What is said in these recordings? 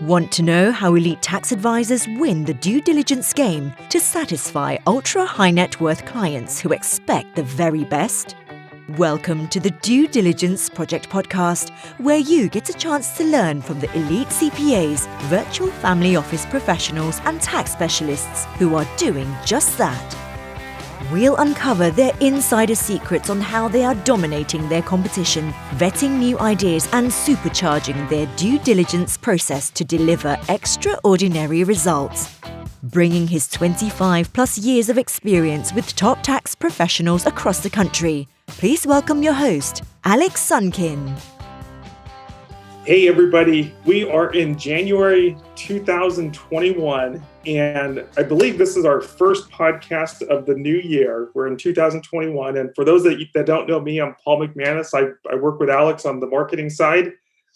Want to know how elite tax advisors win the due diligence game to satisfy ultra-high net worth clients who expect the very best? Welcome to the Due Diligence Project podcast, where you get a chance to learn from the elite CPAs, virtual family office professionals, and tax specialists who are doing just that. We'll uncover their insider secrets on how they are dominating their competition, vetting new ideas, and supercharging their due diligence process to deliver extraordinary results. Bringing his 25 plus years of experience with top tax professionals across the country, please welcome your host, Alex Sonkin. Hey everybody, we are in January 2021, and I believe this is our first podcast of the new year. We're in 2021, and for those that don't know me, I'm Paul McManus. I work with Alex on the marketing side,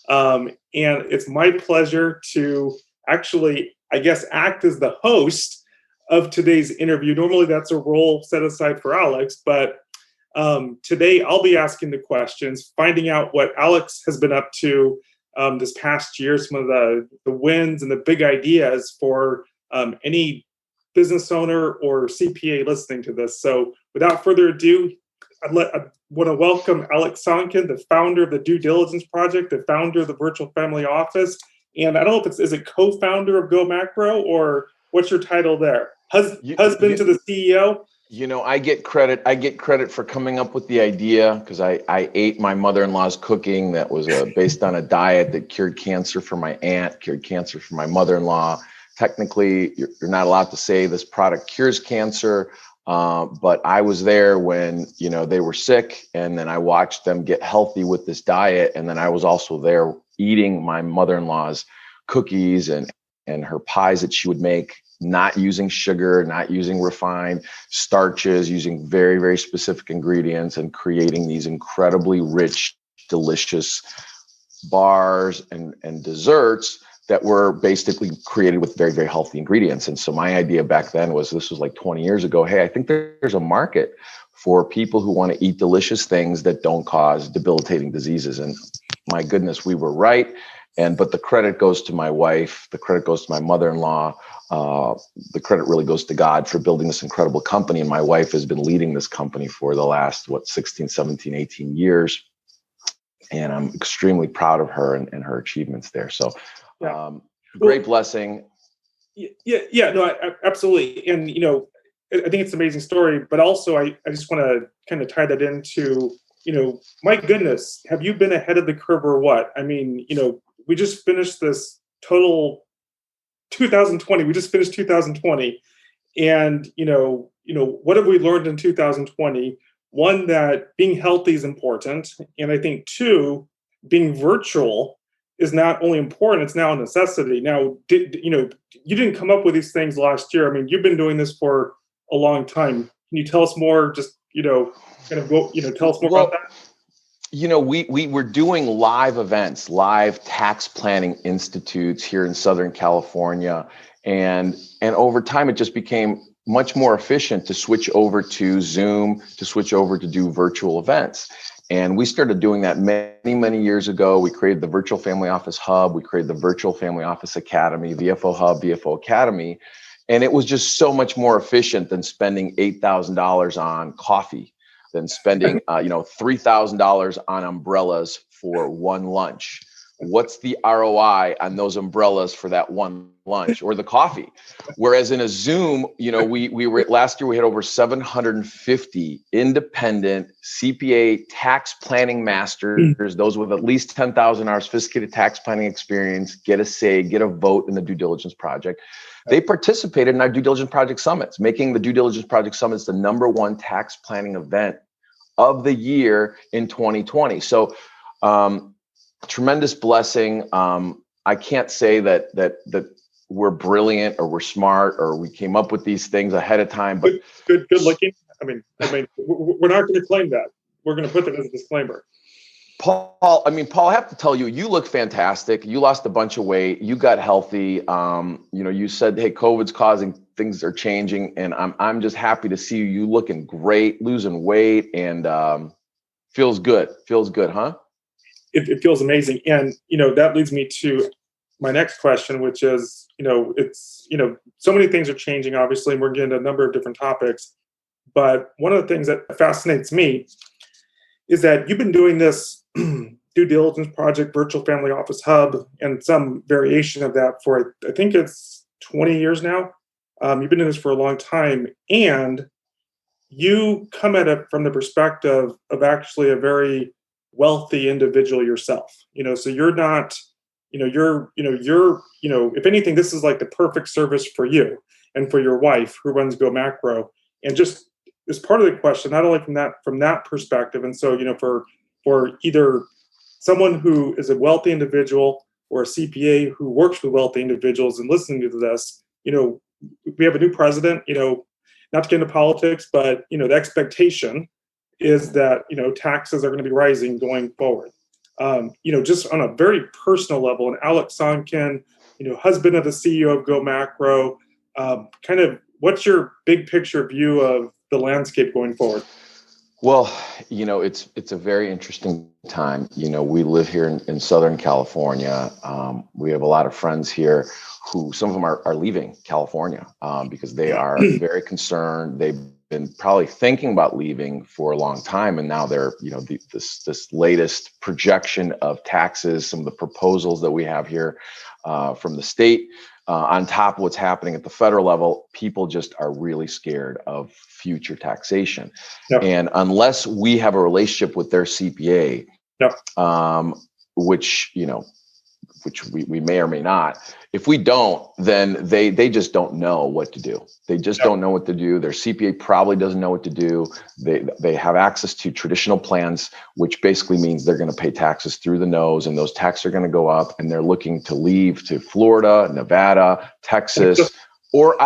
and it's my pleasure to actually, act as the host of today's interview. Normally that's a role set aside for Alex, but today I'll be asking the questions, finding out what Alex has been up to this past year, some of the wins and the big ideas for any business owner or CPA listening to this. So without further ado, I want to welcome Alex Sonkin, the founder of the Due Diligence Project, the founder of the Virtual Family Office. And I don't know if is it co-founder of Go Macro, or what's your title there? Husband to the CEO? You know, I get credit for coming up with the idea, because I ate my mother-in-law's cooking that was based on a diet that cured cancer for my aunt, cured cancer for my mother-in-law. Technically, you're not allowed to say this product cures cancer, but I was there when, they were sick, and then I watched them get healthy with this diet. And then I was also there eating my mother-in-law's cookies and her pies that she would make, not using sugar, not using refined starches, using very, very specific ingredients, and creating these incredibly rich, delicious bars and desserts that were basically created with very, very healthy ingredients. And so my idea back then was, this was like 20 years ago, hey, I think there's a market for people who want to eat delicious things that don't cause debilitating diseases. And my goodness, we were right. But the credit goes to my wife, the credit goes to my mother-in-law, the credit really goes to God for building this incredible company. And my wife has been leading this company for the last, 16, 17, 18 years. And I'm extremely proud of her and her achievements there. So great blessing. Absolutely. And, I think it's an amazing story, but also I just want to kind of tie that into, my goodness, have you been ahead of the curve or what? I mean, we just finished this total 2020. We just finished 2020. And, what have we learned in 2020? One, that being healthy is important. And I think two, being virtual is not only important, it's now a necessity. Now, you didn't come up with these things last year. I mean, you've been doing this for a long time. Can you tell us more, just, tell us more about that? We were doing live events, live tax planning institutes here in Southern California. And over time, it just became much more efficient to switch over to Zoom, to switch over to do virtual events. And we started doing that many, many years ago. We created the Virtual Family Office Hub. We created the Virtual Family Office Academy, VFO Hub, VFO Academy. And it was just so much more efficient than spending $8,000 on coffee, than spending $3,000 on umbrellas for one lunch. What's the ROI on those umbrellas for that one lunch or the coffee? Whereas in a Zoom, we were last year, we had over 750 independent CPA tax planning masters, those with at least 10,000 hours sophisticated tax planning experience, get a say, get a vote in the Due Diligence Project. They participated in our Due Diligence Project Summits, making the Due Diligence Project Summits the #1 tax planning event of the year in 2020. So, tremendous blessing. I can't say that we're brilliant or we're smart or we came up with these things ahead of time, but good looking. I mean, we're not going to claim that. We're going to put that as a disclaimer. Paul, I have to tell you, you look fantastic. You lost a bunch of weight. You got healthy. You said, hey, COVID's causing things are changing, and I'm just happy to see you looking great, losing weight, and feels good. Feels good, huh? It feels amazing. And, that leads me to my next question, which is, it's, so many things are changing, obviously, and we're getting into a number of different topics. But one of the things that fascinates me is that you've been doing this due diligence project, virtual family office hub, and some variation of that for, I think it's 20 years now. You've been doing this for a long time, and you come at it from the perspective of actually a very wealthy individual yourself. So you're not, if anything, this is like the perfect service for you and for your wife who runs Go Macro. And just as part of the question, not only from that perspective, and so for either someone who is a wealthy individual or a CPA who works with wealthy individuals and listening to this, we have a new president, not to get into politics, but the expectation is that taxes are going to be rising going forward. Just on a very personal level, and Alex Sonkin, husband of the CEO of Go Macro, kind of what's your big picture view of the landscape going forward? Well, it's a very interesting time. We live here in Southern California. We have a lot of friends here who some of them are leaving California because they are very concerned. They've been probably thinking about leaving for a long time. And now they're, this latest projection of taxes, some of the proposals that we have here from the state, on top of what's happening at the federal level, people just are really scared of future taxation. Yep. And unless we have a relationship with their CPA, Yep. Which we may or may not, if we don't, then they just don't know what to do. They just don't know what to do. Their CPA probably doesn't know what to do. They have access to traditional plans, which basically means they're going to pay taxes through the nose, and those taxes are going to go up, and they're looking to leave to Florida, Nevada, Texas, or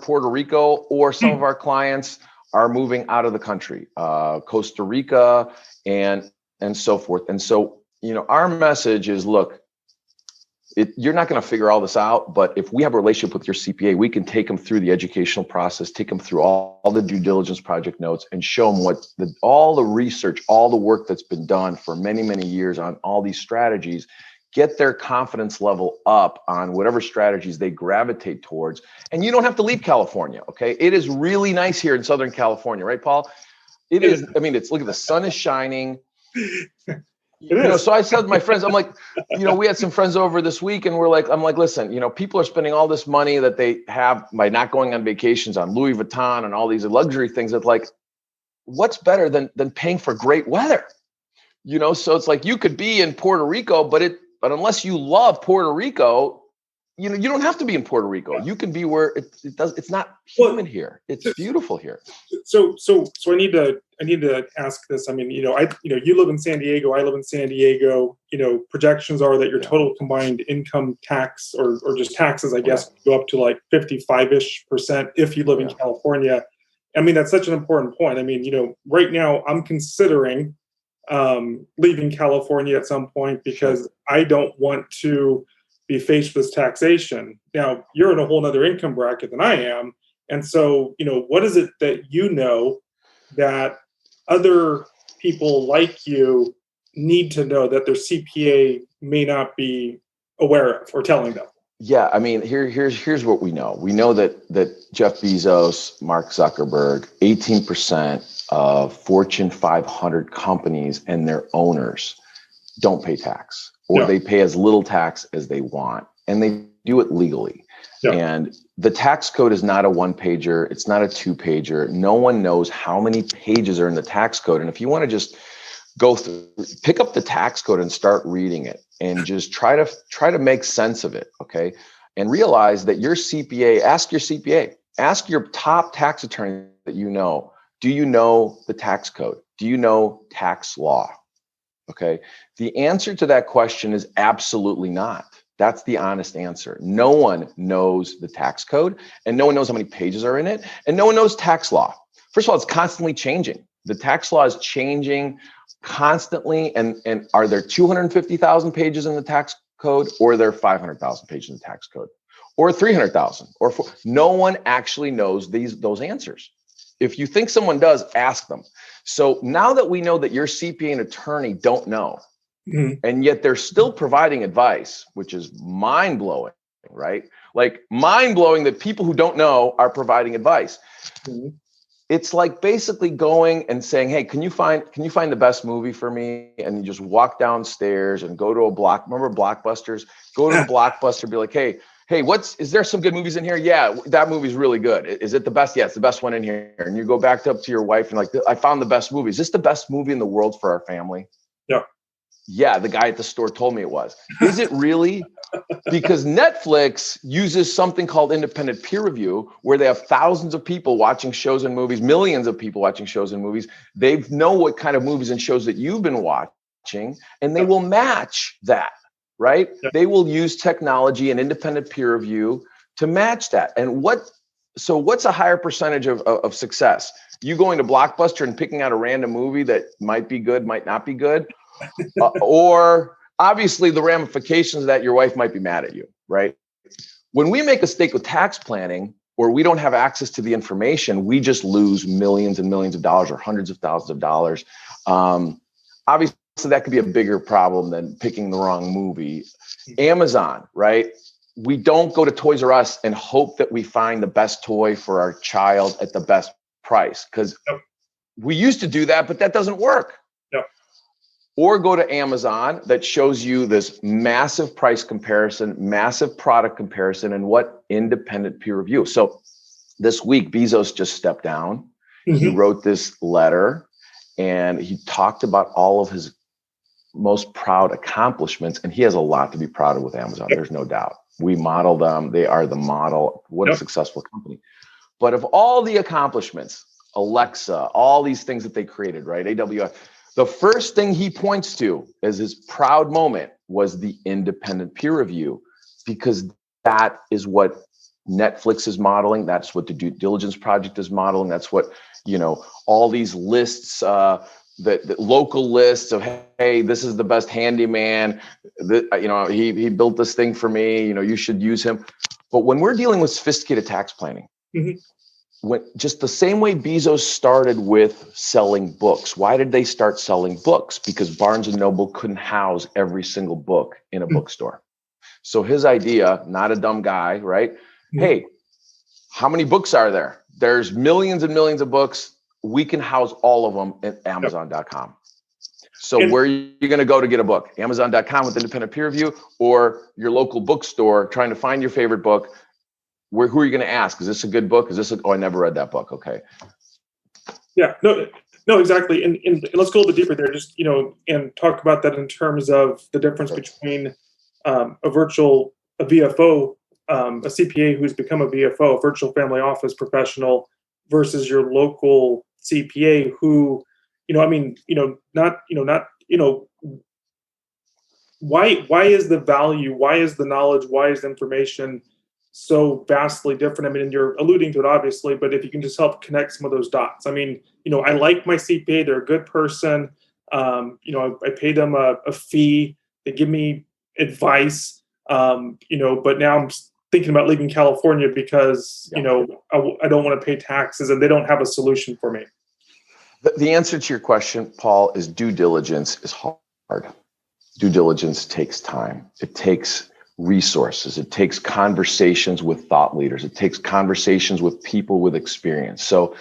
Puerto Rico, or some of our clients are moving out of the country, Costa Rica, and so forth. And so, our message is, look, you're not going to figure all this out, but if we have a relationship with your CPA, we can take them through the educational process, take them through all the due diligence project notes, and show them all the research, all the work that's been done for many, many years on all these strategies, get their confidence level up on whatever strategies they gravitate towards. And you don't have to leave California, okay? It is really nice here in Southern California, right, Paul? It is. I mean, look, the sun is shining. So I said to my friends, I'm like, we had some friends over this week, and I'm like, listen, people are spending all this money that they have by not going on vacations on Louis Vuitton and all these luxury things. It's like, what's better than paying for great weather? So it's like, you could be in Puerto Rico, but unless you love Puerto Rico, you don't have to be in Puerto Rico. You can be where it's not humid here. It's beautiful here. So I need to ask this. I mean, you live in San Diego. I live in San Diego. Projections are that your total combined income tax or just taxes, I guess, go up to like 55-ish% if you live in California. I mean, that's such an important point. I mean, right now I'm considering leaving California at some point because I don't want to be faced with taxation. Now, you're in a whole other income bracket than I am. And so, what is it that that other people like you need to know that their CPA may not be aware of or telling them? Yeah, I mean, here's what we know. We know that Jeff Bezos, Mark Zuckerberg, 18% of Fortune 500 companies and their owners don't pay tax, or they pay as little tax as they want, and they do it legally. Yeah. And the tax code is not a one-pager. It's not a two-pager. No one knows how many pages are in the tax code. And if you want to just pick up the tax code and start reading it and just try to make sense of it, okay? And realize that your CPA, ask your CPA, ask your top tax attorney that do you know the tax code? Do you know tax law? Okay. The answer to that question is absolutely not. That's the honest answer. No one knows the tax code, and no one knows how many pages are in it, and no one knows tax law. First of all, it's constantly changing. The tax law is changing constantly. And are there 250,000 pages in the tax code, or are there 500,000 pages in the tax code, or 300,000, or no one actually knows those answers. If you think someone does, ask them. So now that we know that your CPA and attorney don't know, Mhm. And yet they're still providing advice, which is mind blowing, right? Like mind blowing that people who don't know are providing advice. Mhm. It's like basically going and saying, hey, can you find the best movie for me? And you just walk downstairs and go to remember Blockbusters? Go to the Blockbuster, be like, hey, is there some good movies in here? Yeah, that movie's really good. Is it the best? Yeah, it's the best one in here. And you go back up to your wife and like, I found the best movie. Is this the best movie in the world for our family? Yeah. Yeah, the guy at the store told me it was. Is it really? Because Netflix uses something called independent peer review, where they have thousands of people watching shows and movies, millions of people watching shows and movies. They know what kind of movies and shows that you've been watching, and they will match that, right? Yeah. They will use technology and independent peer review to match that. And what's a higher percentage of success? You going to Blockbuster and picking out a random movie that might be good, might not be good, or obviously the ramifications of that, your wife might be mad at you, right? When we make a mistake with tax planning, or we don't have access to the information, we just lose millions and millions of dollars or hundreds of thousands of dollars. Obviously, that could be a bigger problem than picking the wrong movie. Amazon, right? We don't go to Toys R Us and hope that we find the best toy for our child at the best price, because we used to do that, but that doesn't work. Or go to Amazon that shows you this massive price comparison, massive product comparison, and what independent peer review. So this week, Bezos just stepped down. He wrote this letter and he talked about all of his most proud accomplishments. And he has a lot to be proud of with Amazon. There's no doubt. We model them. They are the model. What a successful company. But of all the accomplishments, Alexa, all these things that they created, right? AWS. The first thing he points to as his proud moment was the independent peer review, because that is what Netflix is modeling. That's what the Due Diligence Project is modeling. That's what, all these lists, the local lists of, hey, this is the best handyman. He built this thing for me. You should use him. But when we're dealing with sophisticated tax planning, when just the same way Bezos started with selling books. Why did they start selling books? Because Barnes and Noble couldn't house every single book in a bookstore. So his idea, not a dumb guy, right? Hey, how many books are there? There's millions and millions of books. We can house all of them at Amazon.com. So where are you going to go to get a book? Amazon.com with independent peer review, or your local bookstore trying to find your favorite book. Who are you going to ask? Is this a good book? I never read that book. Okay. Yeah, no, exactly. And let's go a little bit deeper there, just, and talk about that in terms of the difference between a VFO, a CPA who's become a VFO, a virtual family office professional, versus your local CPA who, why is the value, why is the knowledge, why is the information so vastly different? And you're alluding to it obviously, but if you can just help connect some of those dots. I like my CPA, they're a good person. I pay them a fee, they give me advice, but now I'm thinking about leaving California because, I don't want to pay taxes and they don't have a solution for me. The answer to your question, Paul, is due diligence is hard. Due diligence takes time. It takes resources. It takes conversations with thought leaders. It takes conversations with people with experience. So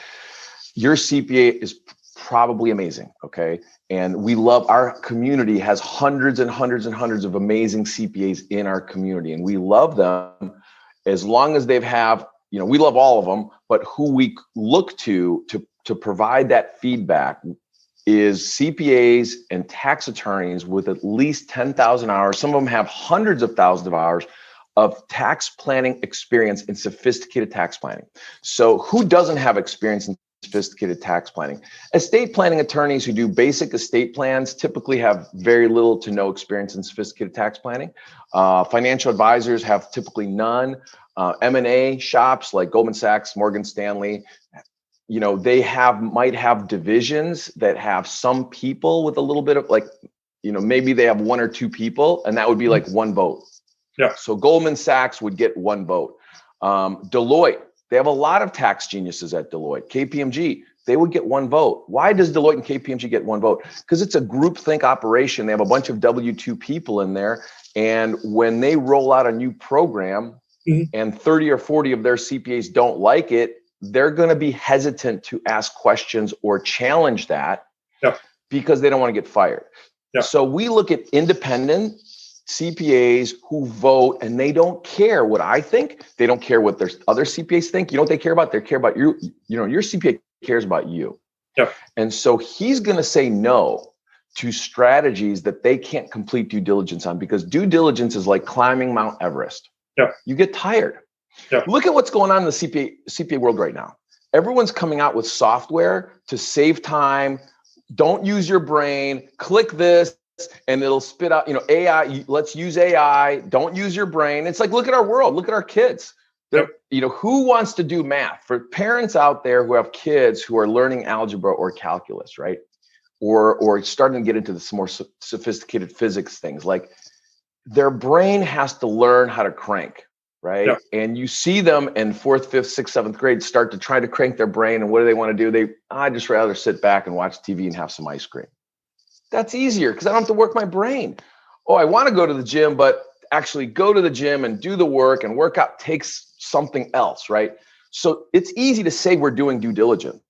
your CPA is probably amazing, okay? And we love, our community has hundreds and hundreds and hundreds of amazing CPAs in our community. And we love them as long as they have, we love all of them, but who we look to provide that feedback is CPAs and tax attorneys with at least 10,000 hours. Some of them have hundreds of thousands of hours of tax planning experience in sophisticated tax planning. So who doesn't have experience in sophisticated tax planning? Estate planning attorneys who do basic estate plans typically have very little to no experience in sophisticated tax planning. Financial advisors have typically none. M&A shops like Goldman Sachs, Morgan Stanley, they might have divisions that have some people with a little bit of maybe they have one or two people, and that would be like one vote. Yeah. So Goldman Sachs would get one vote. Deloitte, they have a lot of tax geniuses at Deloitte. KPMG, they would get one vote. Why does Deloitte and KPMG get one vote? Because it's a groupthink operation. They have a bunch of W-2 people in there. And when they roll out a new program and 30 or 40 of their CPAs don't like it, they're going to be hesitant to ask questions or challenge that because they don't want to get fired. So we look at independent CPAs who vote, and they don't care what I think. They don't care what their other CPAs think. You know what they care about? They care about you. You know, your CPA cares about you. And so he's going to say no to strategies that they can't complete due diligence on, because due diligence is like climbing Mount Everest. You get tired. Look at what's going on in the CPA world right now. Everyone's coming out with software to save time. Don't use your brain. Click this and it'll spit out, AI. Let's use AI. Don't use your brain. It's like, look at our world. Look at our kids. Who wants to do math? For parents out there who have kids who are learning algebra or calculus, right? Or starting to get into some more sophisticated physics things, like their brain has to learn how to crank, right? And you see them in 4th, 5th, 6th, 7th grade start to try to crank their brain. And what do they want to do? I just rather sit back and watch TV and have some ice cream. That's easier because I don't have to work my brain. Oh, I want to go to the gym, but actually go to the gym and do the work and work out takes something else, right? So it's easy to say we're doing due diligence.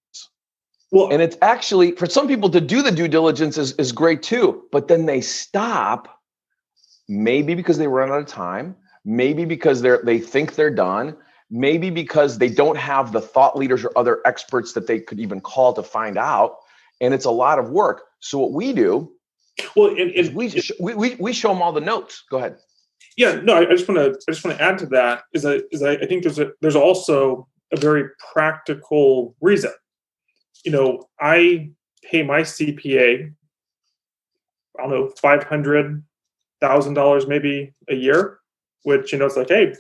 Well, and it's actually, for some people to do the due diligence is great too, but then they stop, maybe because they run out of time, maybe because they think they're done, maybe because they don't have the thought leaders or other experts that they could even call to find out. And it's a lot of work. So what we do, is we show them all the notes. Go ahead. Yeah, no, I just want to add to that. I think there's also a very practical reason. I pay my CPA, I don't know, $500,000 maybe a year, which it's like, hey,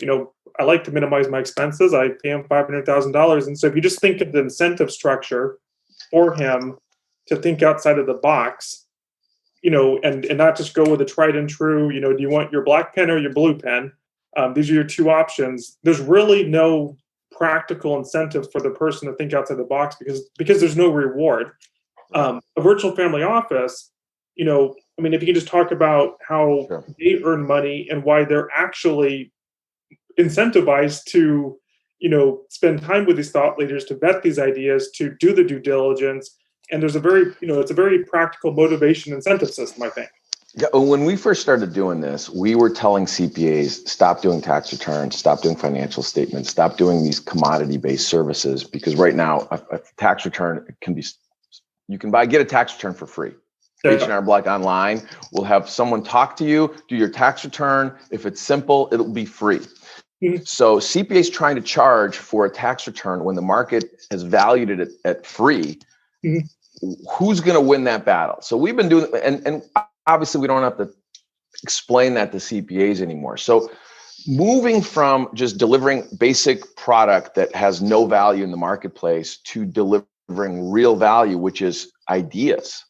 I like to minimize my expenses. I pay him $500,000, and so if you just think of the incentive structure for him to think outside of the box, and not just go with a tried and true, do you want your black pen or your blue pen? These are your two options. There's really no practical incentive for the person to think outside the box because there's no reward. A virtual family office, if you can just talk about how they earn money and why they're actually incentivized to, spend time with these thought leaders, to vet these ideas, to do the due diligence. And there's it's a very practical motivation incentive system, I think. Yeah, when we first started doing this, we were telling CPAs, stop doing tax returns, stop doing financial statements, stop doing these commodity-based services, because right now a tax return you can get a tax return for free. H&R Block Online will have someone talk to you, do your tax return. If it's simple, it'll be free. So CPAs trying to charge for a tax return when the market has valued it at free, who's going to win that battle? So we've been doing, and obviously we don't have to explain that to CPAs anymore. So moving from just delivering basic product that has no value in the marketplace to delivering real value, which is ideas.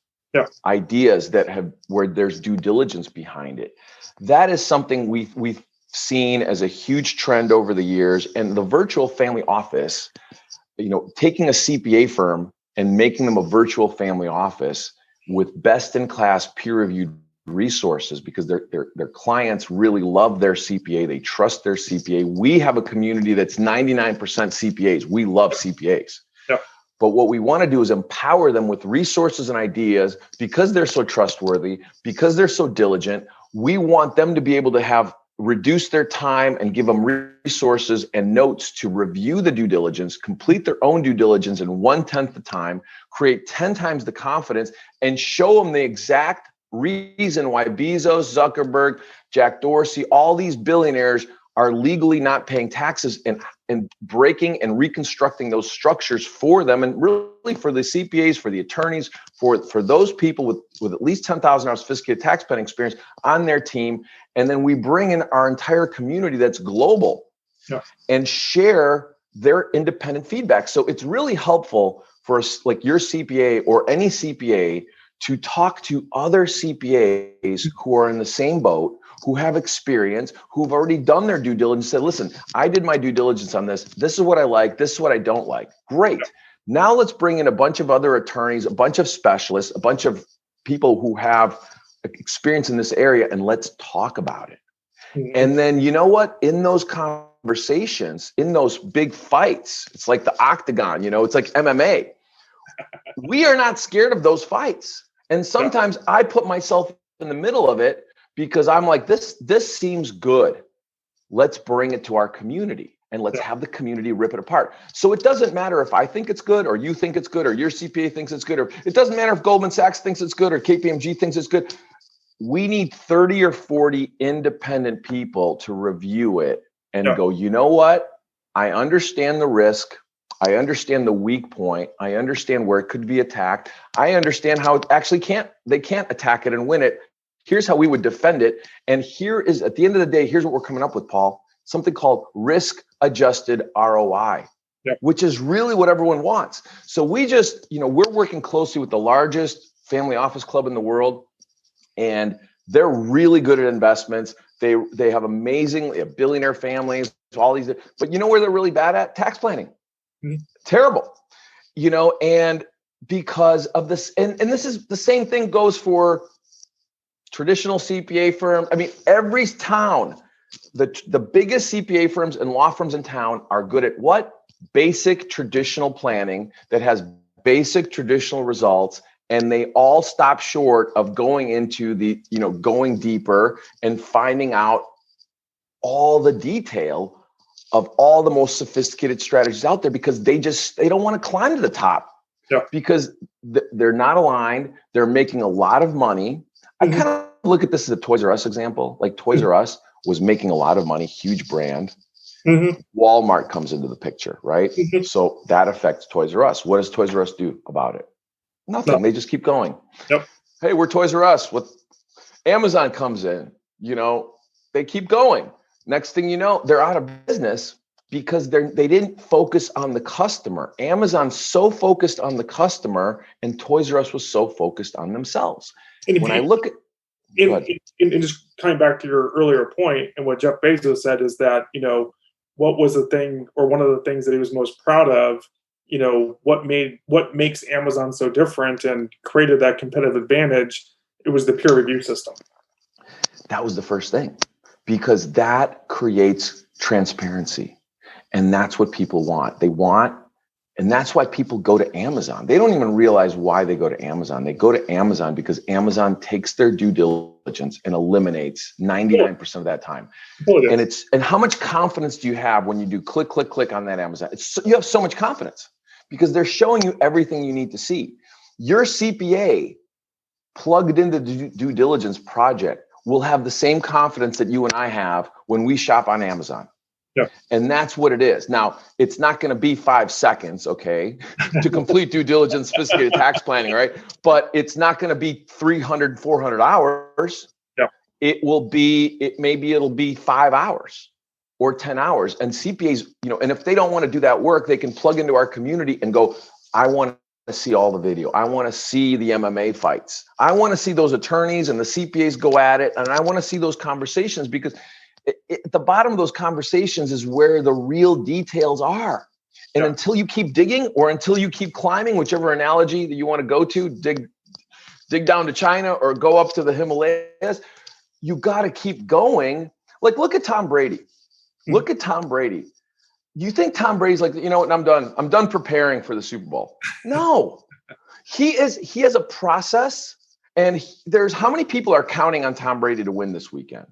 Ideas where there's due diligence behind it. That is something we've seen as a huge trend over the years. And the virtual family office, taking a CPA firm and making them a virtual family office with best-in-class peer-reviewed resources, because their clients really love their CPA. They trust their CPA. We have a community that's 99% CPAs. We love CPAs. But what we want to do is empower them with resources and ideas, because they're so trustworthy, because they're so diligent. We want them to be able to reduce their time and give them resources and notes to review the due diligence, complete their own due diligence in 1/10 the time, create 10 times the confidence, and show them the exact reason why Bezos, Zuckerberg, Jack Dorsey, all these billionaires are legally not paying taxes, and breaking and reconstructing those structures for them, and really for the CPAs, for the attorneys, for those people with at least 10,000 hours sophisticated tax planning experience on their team. And then we bring in our entire community that's global and share their independent feedback. So it's really helpful for us, like your CPA or any CPA, to talk to other CPAs who are in the same boat, who have experience, who've already done their due diligence, said, listen, I did my due diligence on this. This is what I like. This is what I don't like. Great. Now let's bring in a bunch of other attorneys, a bunch of specialists, a bunch of people who have experience in this area, and let's talk about it. Mhm. And then, you know what? In those conversations, in those big fights, it's like the octagon, it's like MMA. We are not scared of those fights. And sometimes I put myself in the middle of it because I'm like, this seems good. Let's bring it to our community and let's have the community rip it apart. So it doesn't matter if I think it's good or you think it's good or your CPA thinks it's good, or it doesn't matter if Goldman Sachs thinks it's good or KPMG thinks it's good. We need 30 or 40 independent people to review it and go, you know what? I understand the risk. I understand the weak point. I understand where it could be attacked. I understand how it actually they can't attack it and win it. Here's how we would defend it. And here is, at the end of the day, here's what we're coming up with, Paul, something called risk-adjusted ROI, which is really what everyone wants. So we just, we're working closely with the largest family office club in the world, and they're really good at investments. They have amazing billionaire families, all these, but you know where they're really bad at? Tax planning. Mm-hmm. Terrible, and because of this, and this is the same thing goes for traditional CPA firm. I mean, every town, the biggest CPA firms and law firms in town are good at what? Basic traditional planning that has basic traditional results. And they all stop short of going into going deeper and finding out all the detail of all the most sophisticated strategies out there, because they don't want to climb to the top because they're not aligned. They're making a lot of money. I kind of look at this as a Toys R Us example. Like Toys R Us was making a lot of money, huge brand. Walmart comes into the picture, right? So that affects Toys R Us. What does Toys R Us do about it? Nothing. They just keep going. Hey, we're Toys R Us. With Amazon comes in, they keep going. Next thing you know, they're out of business because they didn't focus on the customer. Amazon's so focused on the customer, and Toys R Us was so focused on themselves. And when I look at, and just coming back to your earlier point, and what Jeff Bezos said is that, what was the thing, or one of the things that he was most proud of, what makes Amazon so different and created that competitive advantage, it was the peer review system. That was the first thing, because that creates transparency. And that's what people want. And that's why people go to Amazon. They don't even realize why they go to Amazon. They go to Amazon because Amazon takes their due diligence and eliminates 99% of that time. And how much confidence do you have when you do click, click, click on that Amazon? You have so much confidence because they're showing you everything you need to see. Your CPA plugged into the due diligence project will have the same confidence that you and I have when we shop on Amazon. And that's what it is. Now, it's not going to be 5 seconds, okay, to complete due diligence, sophisticated tax planning, right? But it's not going to be 300, 400 hours. It'll be 5 hours or 10 hours. And CPAs, and if they don't want to do that work, they can plug into our community and go, I want to see all the video. I want to see the MMA fights. I want to see those attorneys and the CPAs go at it. And I want to see those conversations, because at the bottom of those conversations is where the real details are. And until you keep digging, or until you keep climbing, whichever analogy that you want to go to, dig down to China or go up to the Himalayas, you got to keep going. Like, look at Tom Brady. Look at Tom Brady. You think Tom Brady's like, I'm done. I'm done preparing for the Super Bowl. No, he has a process. And there's how many people are counting on Tom Brady to win this weekend?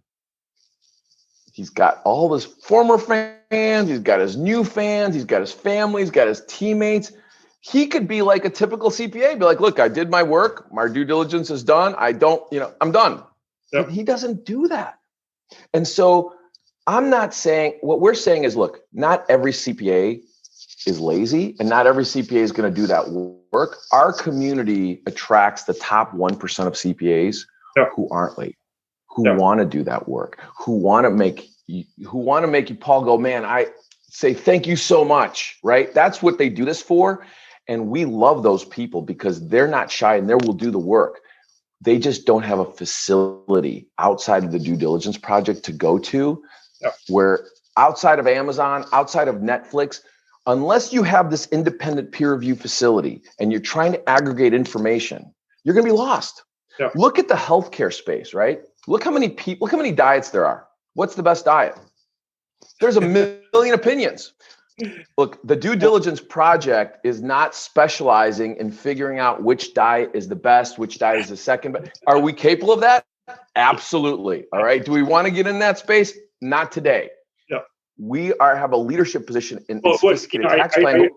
He's got all his former fans. He's got his new fans. He's got his family. He's got his teammates. He could be like a typical CPA, be like, look, I did my work. My due diligence is done. I'm done. But he doesn't do that. And so what we're saying is, look, not every CPA is lazy, and not every CPA is going to do that work. Our community attracts the top 1% of CPAs who aren't late, who want to do that work, who want to make you, Paul, go, man, I say, thank you so much, right? That's what they do this for. And we love those people because they're not shy and they will do the work. They just don't have a facility outside of the due diligence project to go to, where outside of Amazon, outside of Netflix, unless you have this independent peer review facility and you're trying to aggregate information, you're going to be lost. Yeah. Look at the healthcare space, right? Look how many people, look how many diets there are. What's the best diet? There's a million opinions. Look, the due diligence project is not specializing in figuring out which diet is the best, which diet is the second best. Are we capable of that? Absolutely. All right. Do we want to get in that space? Not today. Yeah. We have a leadership position in sophisticated tax planning.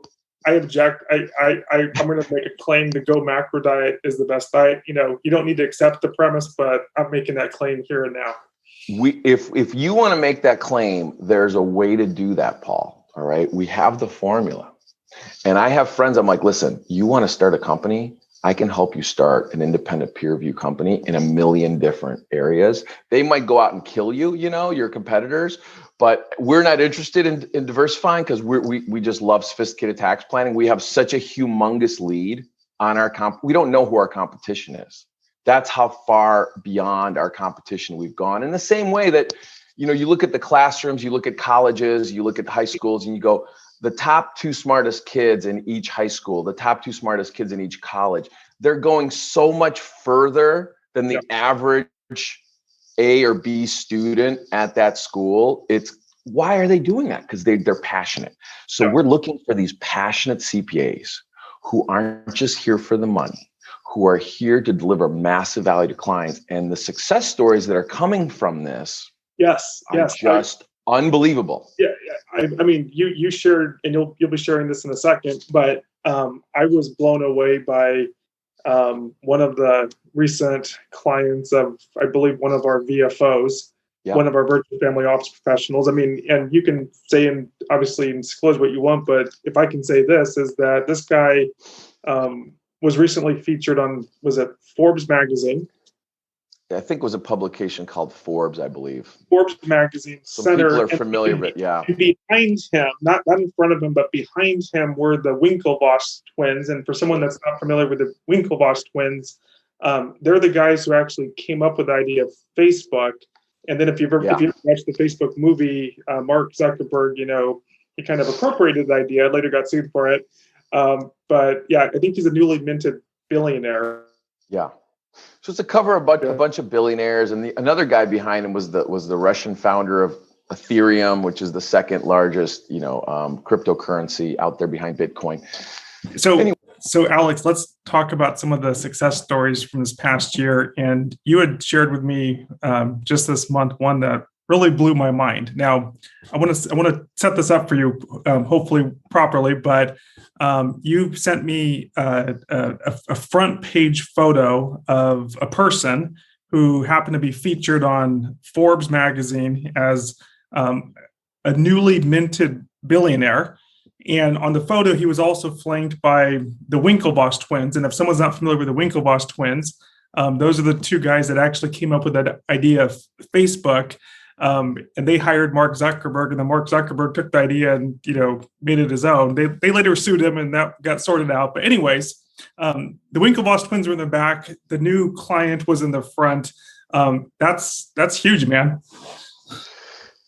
I object. I'm going to make a claim. The Go Macro diet is the best diet. You don't need to accept the premise, but I'm making that claim here and now. If you want to make that claim, there's a way to do that, Paul. All right. We have the formula. And I have friends. I'm like, listen, you want to start a company? I can help you start an independent peer review company in a million different areas. They might go out and kill you, your competitors, but we're not interested in diversifying because we just love sophisticated tax planning. We have such a humongous lead on our we don't know who our competition is. That's how far beyond our competition we've gone. In the same way that, you look at the classrooms, you look at colleges, you look at high schools, and you go, the top 2 smartest kids in each high school, the top 2 smartest kids in each college, they're going so much further than the average A or B student at that school. Why are they doing that? Because they're passionate. So we're looking for these passionate CPAs who aren't just here for the money, who are here to deliver massive value to clients. And the success stories that are coming from this are just unbelievable. Yeah. I mean, you shared, and you'll be sharing this in a second, but I was blown away by one of the recent clients of, I believe, one of our VFOs, one of our virtual family office professionals. I mean, and you can say, and obviously disclose what you want, but if I can say this, is that this guy was recently featured on, was it Forbes magazine? I think it was a publication called Forbes, I believe. Forbes magazine. Some people are familiar with it, yeah. And behind him, not in front of him, but behind him were the Winklevoss Twins. And for someone that's not familiar with the Winklevoss Twins, they're the guys who actually came up with the idea of Facebook. And then if you've ever watched the Facebook movie, Mark Zuckerberg, he kind of appropriated the idea, later got sued for it. But yeah, I think he's a newly minted billionaire. Yeah. So it's a cover of a bunch of billionaires, and another guy behind him was the Russian founder of Ethereum, which is the second largest, cryptocurrency out there behind Bitcoin. So Alex, let's talk about some of the success stories from this past year. And you had shared with me just this month one that really blew my mind. Now, I want to set this up for you, hopefully properly, but you sent me a front page photo of a person who happened to be featured on Forbes magazine as a newly minted billionaire. And on the photo, he was also flanked by the Winklevoss Twins. And if someone's not familiar with the Winklevoss Twins, those are the 2 guys that actually came up with that idea of Facebook. And they hired Mark Zuckerberg, and then Mark Zuckerberg took the idea and, made it his own. They later sued him, and that got sorted out. But anyways, the Winklevoss Twins were in the back. The new client was in the front. That's huge, man.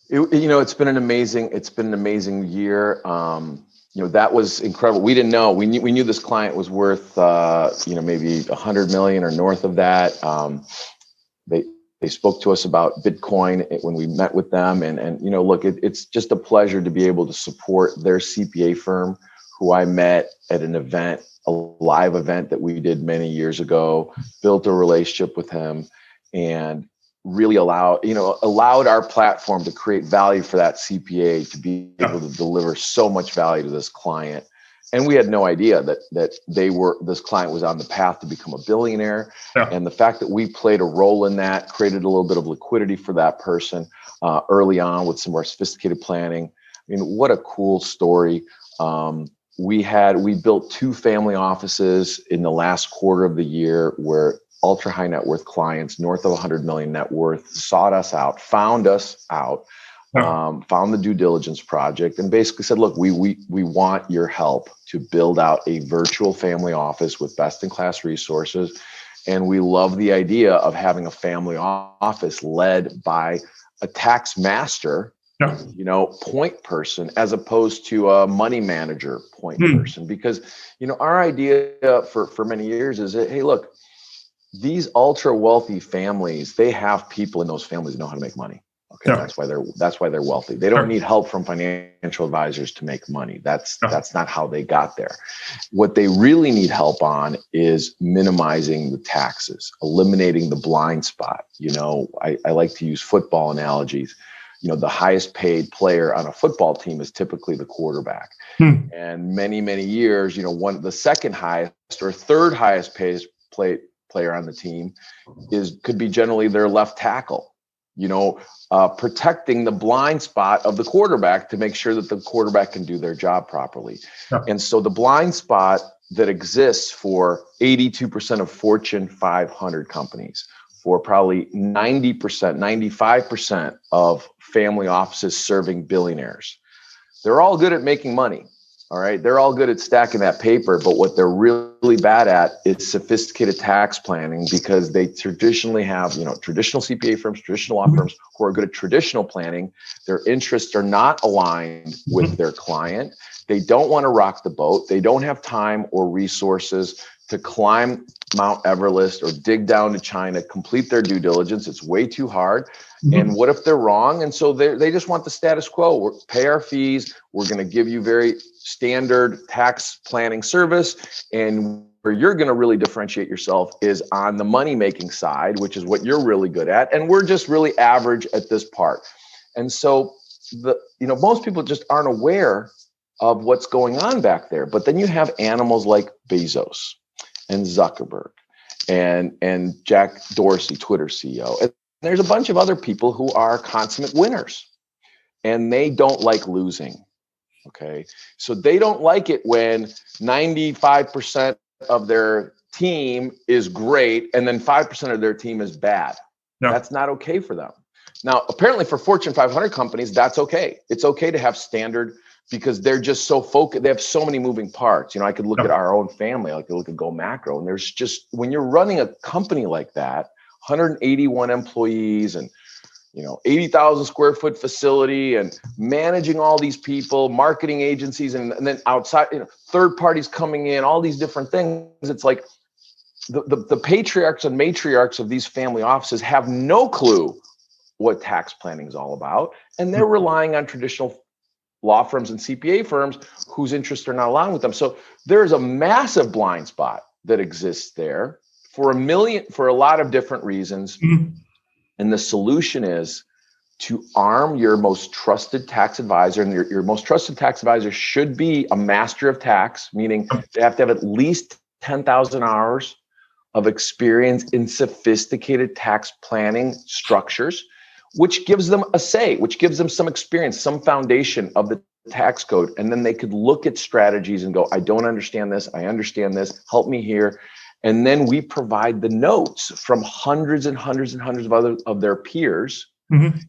It's been an amazing year. That was incredible. We didn't know. We knew this client was worth, maybe 100 million or north of that. They spoke to us about Bitcoin when we met with them. And look, it's just a pleasure to be able to support their CPA firm, who I met at an event, a live event that we did many years ago, built a relationship with him, and really allowed our platform to create value for that CPA to be able to deliver so much value to this client. And we had no idea that this client was on the path to become a billionaire. Yeah. And the fact that we played a role in that created a little bit of liquidity for that person early on with some more sophisticated planning. I mean, what a cool story. We built 2 family offices in the last quarter of the year where ultra high net worth clients north of 100 million net worth sought us out, found us out. Found the due diligence project and basically said, look, we want your help to build out a virtual family office with best in class resources. And we love the idea of having a family office led by a tax master point person as opposed to a money manager point person. Because, our idea for many years is that, hey, look, these ultra wealthy families, they have people in those families who know how to make money. Okay, that's why they're wealthy. They don't need help from financial advisors to make money. That's not how they got there. What they really need help on is minimizing the taxes, eliminating the blind spot. I like to use football analogies. The highest paid player on a football team is typically the quarterback. And many, many years, the second highest or third highest paid player on the team could be generally their left tackle. Protecting the blind spot of the quarterback to make sure that the quarterback can do their job properly. And so the blind spot that exists for 82% of Fortune 500 companies, for probably 90%, 95% of family offices serving billionaires, they're all good at making money. All right. They're all good at stacking that paper, but what they're really bad at is sophisticated tax planning, because they traditionally have, traditional CPA firms, traditional law firms who are good at traditional planning. Their interests are not aligned with their client. They don't want to rock the boat. They don't have time or resources to climb Mount Everest or dig down to China, complete their due diligence. It's way too hard. And what if they're wrong? And so they just want the status quo. Pay our fees. We're going to give you very standard tax planning service. And where you're going to really differentiate yourself is on the money-making side, which is what you're really good at. And we're just really average at this part. And so most people just aren't aware of what's going on back there. But then you have animals like Bezos and Zuckerberg and Jack Dorsey, Twitter CEO. And there's a bunch of other people who are consummate winners, and they don't like losing. Okay. So they don't like it when 95% of their team is great and then 5% of their team is bad. That's not okay for them. Now, apparently for Fortune 500 companies, that's okay. It's okay to have standard, because they're just so focused. They have so many moving parts. I could look at our own family. I could look at Go Macro, and there's just, when you're running a company like that, 181 employees and 80,000 square foot facility and managing all these people, marketing agencies, and then outside, third parties coming in, all these different things. It's like the patriarchs and matriarchs of these family offices have no clue what tax planning is all about. And they're relying on traditional law firms and CPA firms whose interests are not aligned with them. So there's a massive blind spot that exists there for a lot of different reasons. And the solution is to arm your most trusted tax advisor. And your most trusted tax advisor should be a master of tax, meaning they have to have at least 10,000 hours of experience in sophisticated tax planning structures, which gives them a say, which gives them some experience, some foundation of the tax code. And then they could look at strategies and go, I don't understand this. I understand this. Help me here. And then we provide the notes from hundreds and hundreds and hundreds of their peers.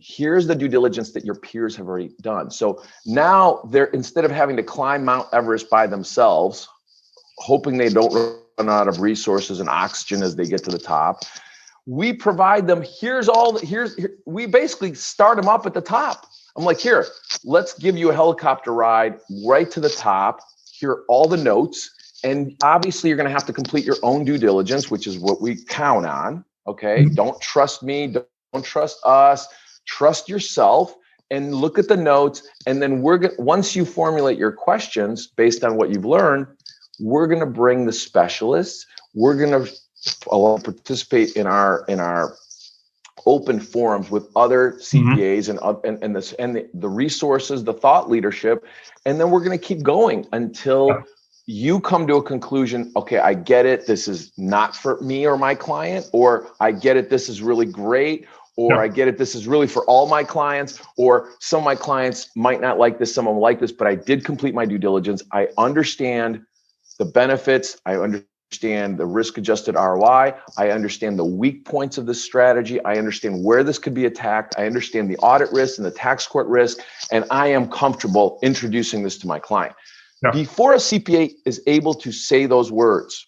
Here's the due diligence that your peers have already done. So now they're, instead of having to climb Mount Everest by themselves, hoping they don't run out of resources and oxygen as they get to the top, we provide them, we basically start them up at the top. I'm like, here, let's give you a helicopter ride right to the top. Here are all the notes. And obviously you're going to have to complete your own due diligence, which is what we count on. Okay. Don't trust me. Don't trust us. Trust yourself and look at the notes. And then once you formulate your questions based on what you've learned, we're going to bring the specialists. We're going to participate in our open forums with other CPAs and the resources, the thought leadership. And then we're going to keep going until you come to a conclusion. Okay, I get it. This is not for me or my client, or I get it. This is really great. Or I get it. This is really for all my clients, or some of my clients might not like this. Some of them like this, but I did complete my due diligence. I understand the benefits. I understand the risk-adjusted ROI. I understand the weak points of this strategy. I understand where this could be attacked. I understand the audit risk and the tax court risk, and I am comfortable introducing this to my client. Before a CPA is able to say those words,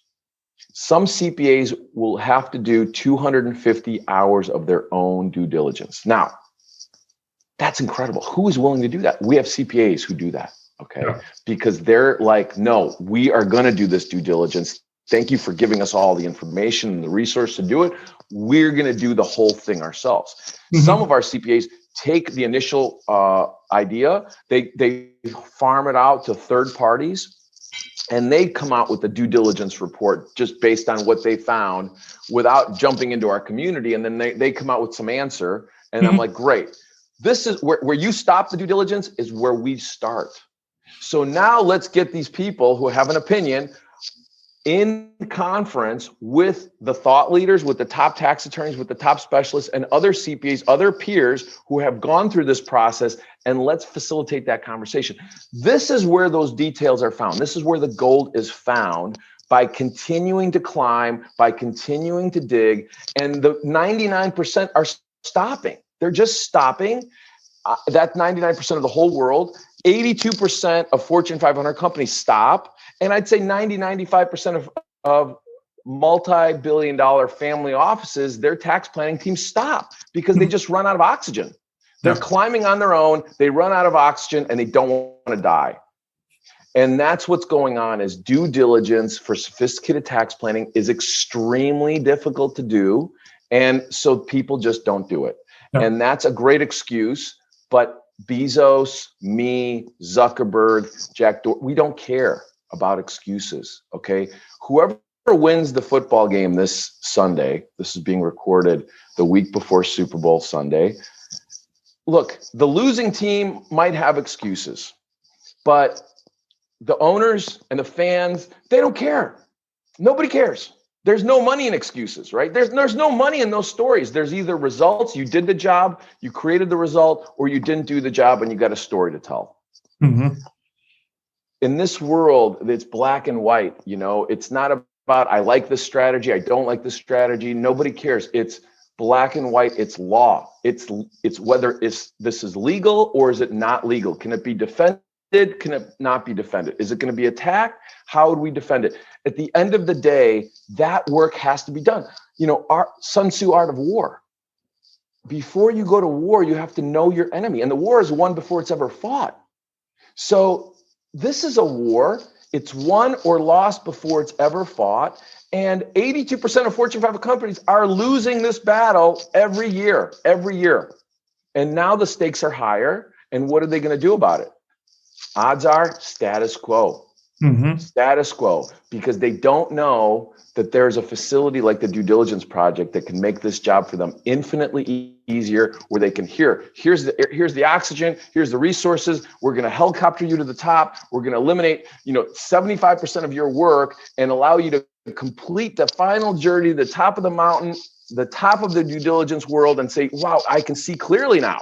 some CPAs will have to do 250 hours of their own due diligence. Now, That's incredible. Who is willing to do that? We have CPAs who do that. Okay. Yeah. Because they're like, no, we are going to do this due diligence. Thank you for giving us all the information and the resource to do it. We're going to do the whole thing ourselves. Mm-hmm. Some of our CPAs take the initial idea, they farm it out to third parties, and they come out with the due diligence report just based on what they found without jumping into our community. And then they come out with some answer. And Mm-hmm. I'm like, great. This is where you stop the due diligence is where we start. So now let's get these people who have an opinion in conference with the thought leaders, with the top tax attorneys, with the top specialists, and other CPAs, other peers who have gone through this process, and let's facilitate that conversation. This is where those details are found. This is where the gold is found, by continuing to climb, by continuing to dig, and the 99% are stopping. They're just stopping. That 99% of the whole world. 82% of Fortune 500 companies stop. And I'd say 95% of multi-billion-dollar family offices, their tax planning teams stop because they just run out of oxygen. They're climbing on their own. They run out of oxygen and they don't want to die. And that's what's going on. Is due diligence for sophisticated tax planning is extremely difficult to do. And so people just don't do it. Yeah. And that's a great excuse. But Bezos, me, Zuckerberg, Jack Dorsey, we don't care about excuses, okay? Whoever wins the football game this Sunday, this is being recorded the week before Super Bowl Sunday. Look, the losing team might have excuses, but the owners and the fans, they don't care. Nobody cares. There's no money in excuses, right? There's no money in those stories. There's either results, you did the job, you created the result, or you didn't do the job and you got a story to tell. Mm-hmm. In this world, it's black and white. You know, it's not about, I like this strategy, I don't like this strategy. Nobody cares. It's black and white. It's law. It's whether this is legal or is it not legal? Can it be defended? Can it not be defended? Is it going to be attacked? How would we defend it? At the end of the day, that work has to be done. You know, Sun Tzu, Art of War. Before you go to war, you have to know your enemy. And the war is won before it's ever fought. So this is a war. It's won or lost before it's ever fought. And 82% of Fortune 500 companies are losing this battle every year. And now the stakes are higher. And what are they going to do about it? Odds are status quo. Mm-hmm. Status quo, because they don't know that there's a facility like the Due Diligence Project that can make this job for them infinitely easier, where they can here's the oxygen, here's the resources, we're going to helicopter you to the top, we're going to eliminate 75% of your work and allow you to complete the final journey to the top of the mountain, the top of the due diligence world, and say, wow, I can see clearly now.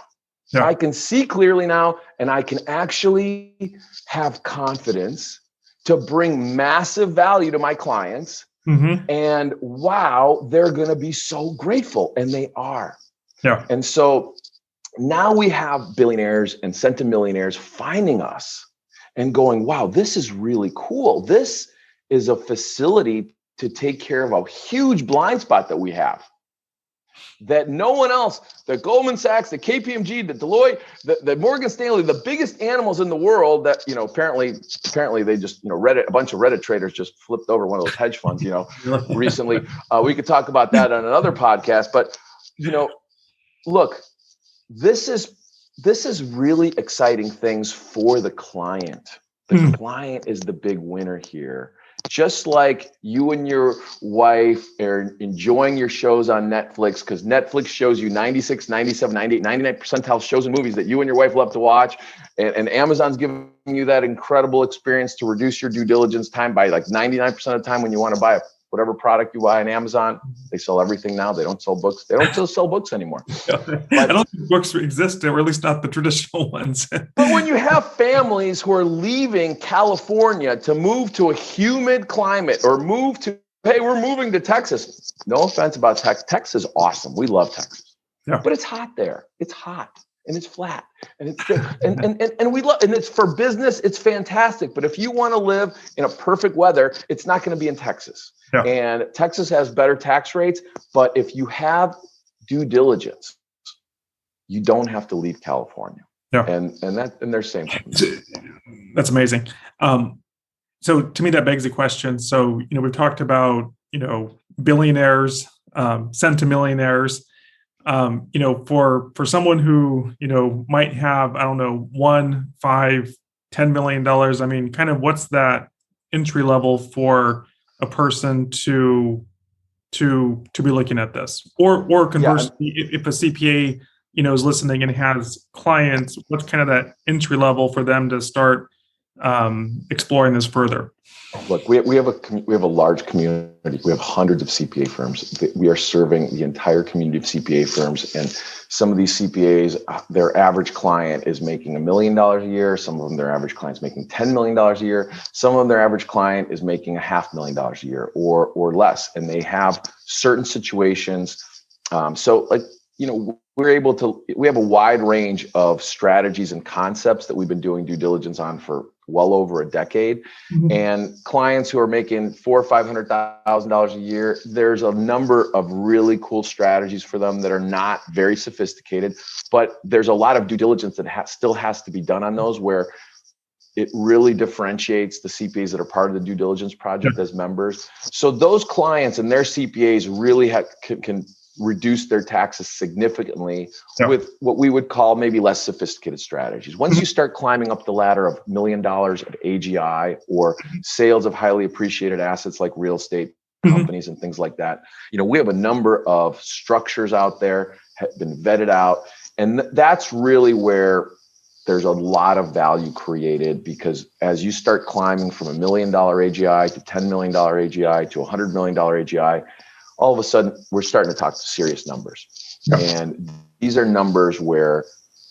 Yeah. I can see clearly now, and I can actually have confidence to bring massive value to my clients. Mm-hmm. And wow, they're going to be so grateful. And they are. Yeah. And so now we have billionaires and centimillionaires finding us and going, wow, this is really cool. This is a facility to take care of a huge blind spot that we have, that no one else, the Goldman Sachs, the KPMG, the Deloitte, the Morgan Stanley, the biggest animals in the world that, apparently they just, Reddit, a bunch of Reddit traders just flipped over one of those hedge funds, recently. We could talk about that on another podcast, but, look, this is really exciting things for the client. The client is the big winner here. Just like you and your wife are enjoying your shows on Netflix, because Netflix shows you 96, 97, 98, 99 percentile shows and movies that you and your wife love to watch. And Amazon's giving you that incredible experience to reduce your due diligence time by like 99% of the time when you want to buy whatever product you buy on Amazon. They sell everything now. They don't sell books. They don't sell books anymore. I don't think books exist, or at least not the traditional ones. But when you have families who are leaving California to move to a humid climate, or hey, we're moving to Texas. No offense about Texas. Texas is awesome. We love Texas. Yeah. But it's hot there. It's hot. And it's flat, and it's and we love, and it's for business. It's fantastic. But if you want to live in a perfect weather, it's not going to be in Texas. Yeah. And Texas has better tax rates. But if you have due diligence, you don't have to leave California. Yeah. And they're saying that's amazing. So to me, that begs the question. So, we've talked about, billionaires, centimillionaires, for someone who, might have, I don't know, $1, $5, $10 million. I mean, kind of what's that entry level for a person to be looking at this, or conversely, if a CPA, is listening and has clients, what's kind of that entry level for them to start exploring this further? Look, we have a large community. We have hundreds of CPA firms. We are serving the entire community of CPA firms, and some of these CPAs, their average client is making $1 million a year. Some of them, their average client is making $10 million a year. Some of them, their average client is making $500,000 a year or less, and they have certain situations. We have a wide range of strategies and concepts that we've been doing due diligence on for well over a decade. Mm-hmm. And clients who are making $400,000 or $500,000 a year, there's a number of really cool strategies for them that are not very sophisticated, but there's a lot of due diligence that still has to be done on those, where it really differentiates the CPAs that are part of the due diligence project as members. So those clients and their CPAs really can reduce their taxes significantly with what we would call maybe less sophisticated strategies. Once you start climbing up the ladder of $1 million of AGI or sales of highly appreciated assets like real estate companies and things like that, we have a number of structures out there, have been vetted out. And that's really where there's a lot of value created, because as you start climbing from $1 million AGI to $10 million AGI to $100 million AGI, all of a sudden we're starting to talk to serious numbers. And these are numbers where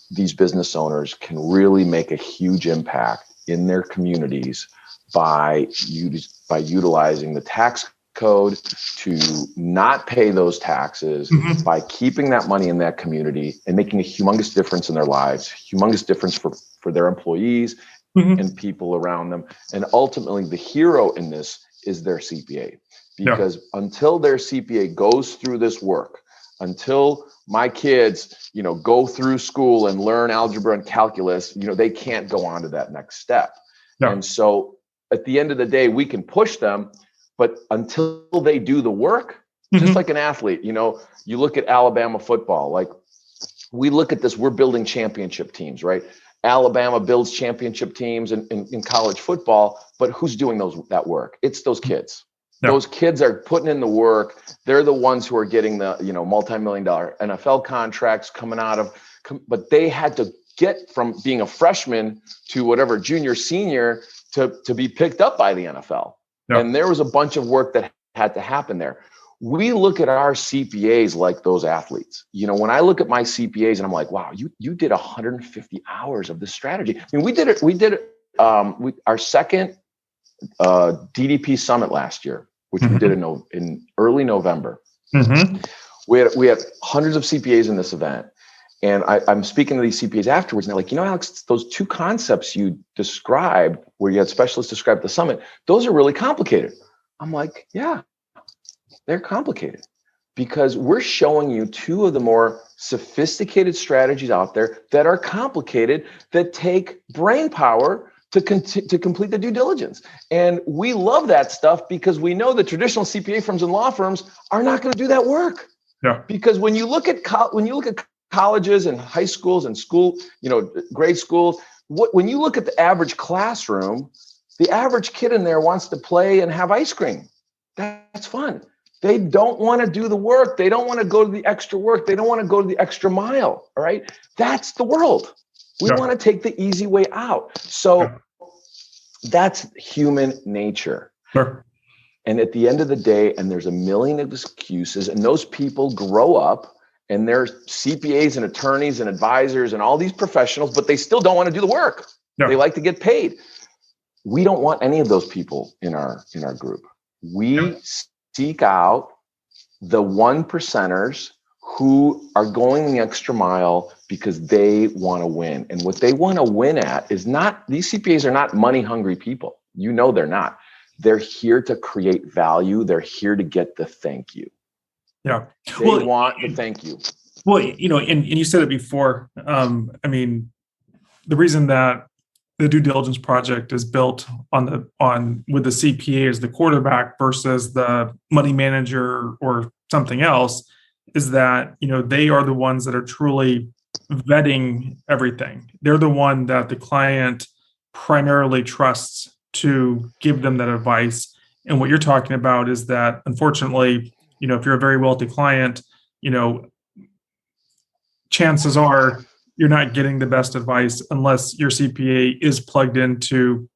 these business owners can really make a huge impact in their communities by utilizing the tax code to not pay those taxes, by keeping that money in that community and making a humongous difference in their lives, humongous difference for their employees and people around them. And ultimately the hero in this is their CPA. Because until their CPA goes through this work, until my kids, go through school and learn algebra and calculus, they can't go on to that next step. And so at the end of the day, we can push them, but until they do the work, just like an athlete, you look at Alabama football, like we look at this, we're building championship teams, right? Alabama builds championship teams in college football, but who's doing that work? It's those kids. Those kids are putting in the work. They're the ones who are getting the, multi-million-dollar NFL contracts coming out of, but they had to get from being a freshman to whatever junior, senior to be picked up by the NFL. And there was a bunch of work that had to happen there. We look at our CPAs like those athletes. When I look at my CPAs and I'm like, wow, you did 150 hours of this strategy. I mean, we did our second DDP summit last year, which we did in early November. We had hundreds of CPAs in this event. And I'm speaking to these CPAs afterwards, and they're like, Alex, those two concepts you described, where you had specialists describe the summit, those are really complicated. I'm like, yeah, they're complicated, because we're showing you two of the more sophisticated strategies out there that are complicated, that take brain power to complete the due diligence. And we love that stuff, because we know the traditional CPA firms and law firms are not going to do that work. Because when you look at colleges and high schools and grade schools, when you look at the average classroom, the average kid in there wants to play and have ice cream. That's fun. They don't want to do the work. They don't want to go to the extra work. They don't want to go to the extra mile. All right. That's the world. We want to take the easy way out. So that's human nature. And at the end of the day, and there's a million excuses, and those people grow up and they're CPAs and attorneys and advisors and all these professionals, but they still don't want to do the work. They like to get paid. We don't want any of those people in our group. We seek out the 1%ers who are going the extra mile because they want to win. And what they want to win at is not, these CPAs are not money hungry people. They're not. They're here to create value. They're here to get the thank you. They want the thank you. Well, and you said it before. I mean, the reason that the due diligence project is built on with the CPA as the quarterback versus the money manager or something else is that they are the ones that are truly vetting everything. They're the one that the client primarily trusts to give them that advice. And what you're talking about is that, unfortunately, if you're a very wealthy client, chances are you're not getting the best advice unless your CPA is plugged into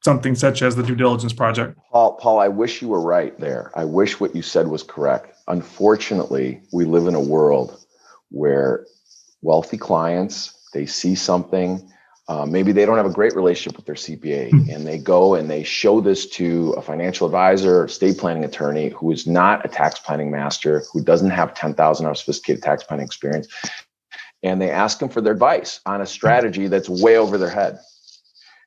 something such as the due diligence project. Paul, I wish you were right there. I wish what you said was correct. Unfortunately, we live in a world where wealthy clients, they see something, maybe they don't have a great relationship with their CPA, and they go and they show this to a financial advisor, estate planning attorney who is not a tax planning master, who doesn't have 10,000 hours sophisticated tax planning experience. And they ask them for their advice on a strategy that's way over their head.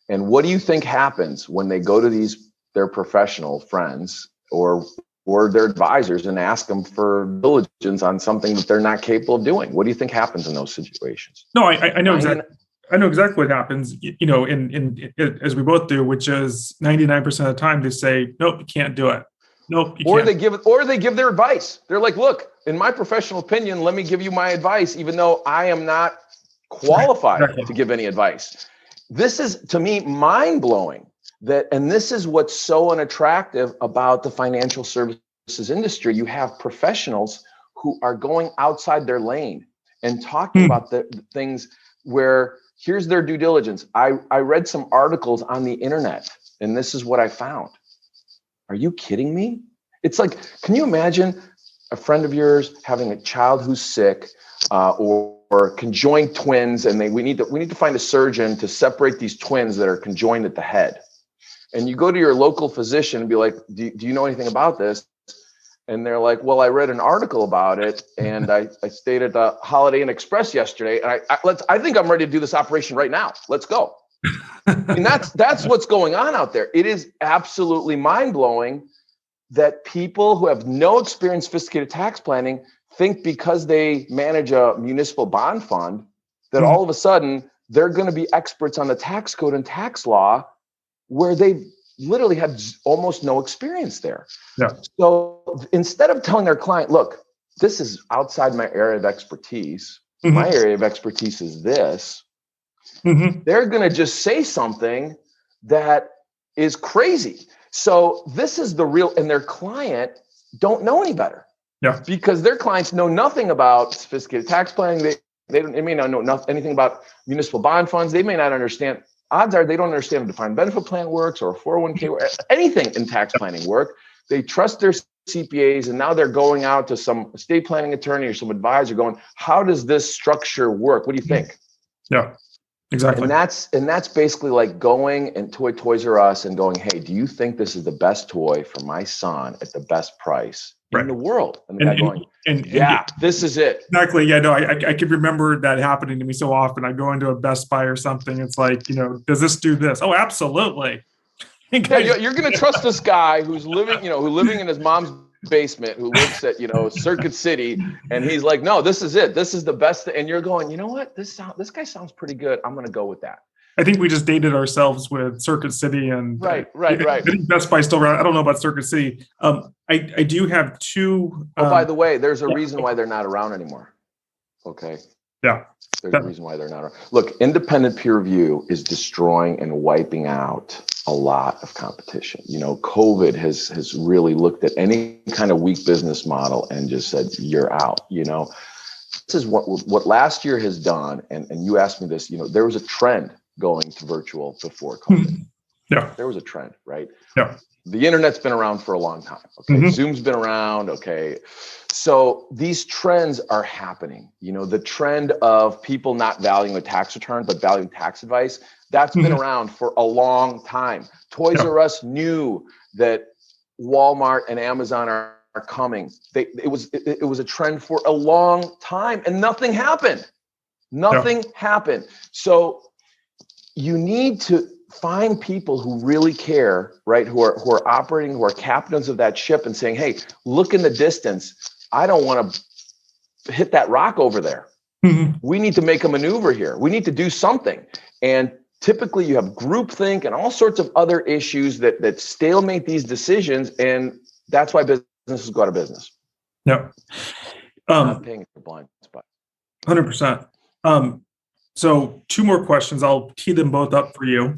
And what do you think happens when they go to their professional friends or their advisors and ask them for diligence on something that they're not capable of doing? What do you think happens in those situations? No, I know exactly. I know exactly what happens. In as we both do, which is 99% of the time they say, "Nope, you can't do it." Nope, you can't. They give their advice. They're like, "Look, in my professional opinion, let me give you my advice, even though I am not qualified to give any advice." This is, to me, mind-blowing. And this is what's so unattractive about the financial services industry. You have professionals who are going outside their lane and talking about the things where here's their due diligence. I read some articles on the internet, and this is what I found. Are you kidding me? It's like, can you imagine a friend of yours having a child who's sick, or conjoined twins, and we need to find a surgeon to separate these twins that are conjoined at the head. And you go to your local physician and be like, do you know anything about this? And they're like, well, I read an article about it, and I stayed at the Holiday Inn Express yesterday, and I think I'm ready to do this operation right now. Let's go. And that's what's going on out there. It is absolutely mind-blowing that people who have no experience in sophisticated tax planning think because they manage a municipal bond fund that all of a sudden they're going to be experts on the tax code and tax law, where they literally had almost no experience there. Yeah. So instead of telling their client, look, this is outside my area of expertise. My area of expertise is this. They're going to just say something that is crazy. So this is the real, and their client don't know any better. Yeah. Because their clients know nothing about sophisticated tax planning. They may not know anything about municipal bond funds. They may not understand. Odds are they don't understand how a defined benefit plan works or a 401k, anything in tax planning work. They trust their CPAs, and now they're going out to some estate planning attorney or some advisor going, how does this structure work? What do you think? Yeah, exactly. And that's basically like going and Toys R Us and going, hey, do you think this is the best toy for my son at the best price in the world? And the guy going, this is it. Exactly. Yeah, no, I could remember that happening to me so often. I go into a Best Buy or something. It's like, does this do this? Oh, absolutely. Yeah, you're going to trust this guy who's living in his mom's basement, who lives at, Circuit City. And he's like, no, this is it. This is the best. And you're going, you know what? This guy sounds pretty good. I'm going to go with that. I think we just dated ourselves with Circuit City and right. I think Best Buy still around. I don't know about Circuit City. I do have two. By the way, there's a reason why they're not around anymore. Okay. Yeah. There's a reason why they're not around. Look, independent peer review is destroying and wiping out a lot of competition. COVID has really looked at any kind of weak business model and just said, you're out. This is what last year has done. And you asked me this, there was a trend going to virtual before COVID. Yeah. There was a trend, right? Yeah. The internet's been around for a long time. Okay. Zoom's been around. Okay. So these trends are happening. The trend of people not valuing a tax return, but valuing tax advice, that's been around for a long time. Toys R Us knew that Walmart and Amazon are coming. It was a trend for a long time, and nothing happened. Nothing happened. So you need to find people who really care, right? Who are operating, who are captains of that ship and saying, hey, look in the distance. I don't want to hit that rock over there. We need to make a maneuver here. We need to do something. And typically you have groupthink and all sorts of other issues that stalemate these decisions. And that's why businesses go out of business. Yeah. Not paying the blind spot. 100%. So 2 more questions. I'll tee them both up for you.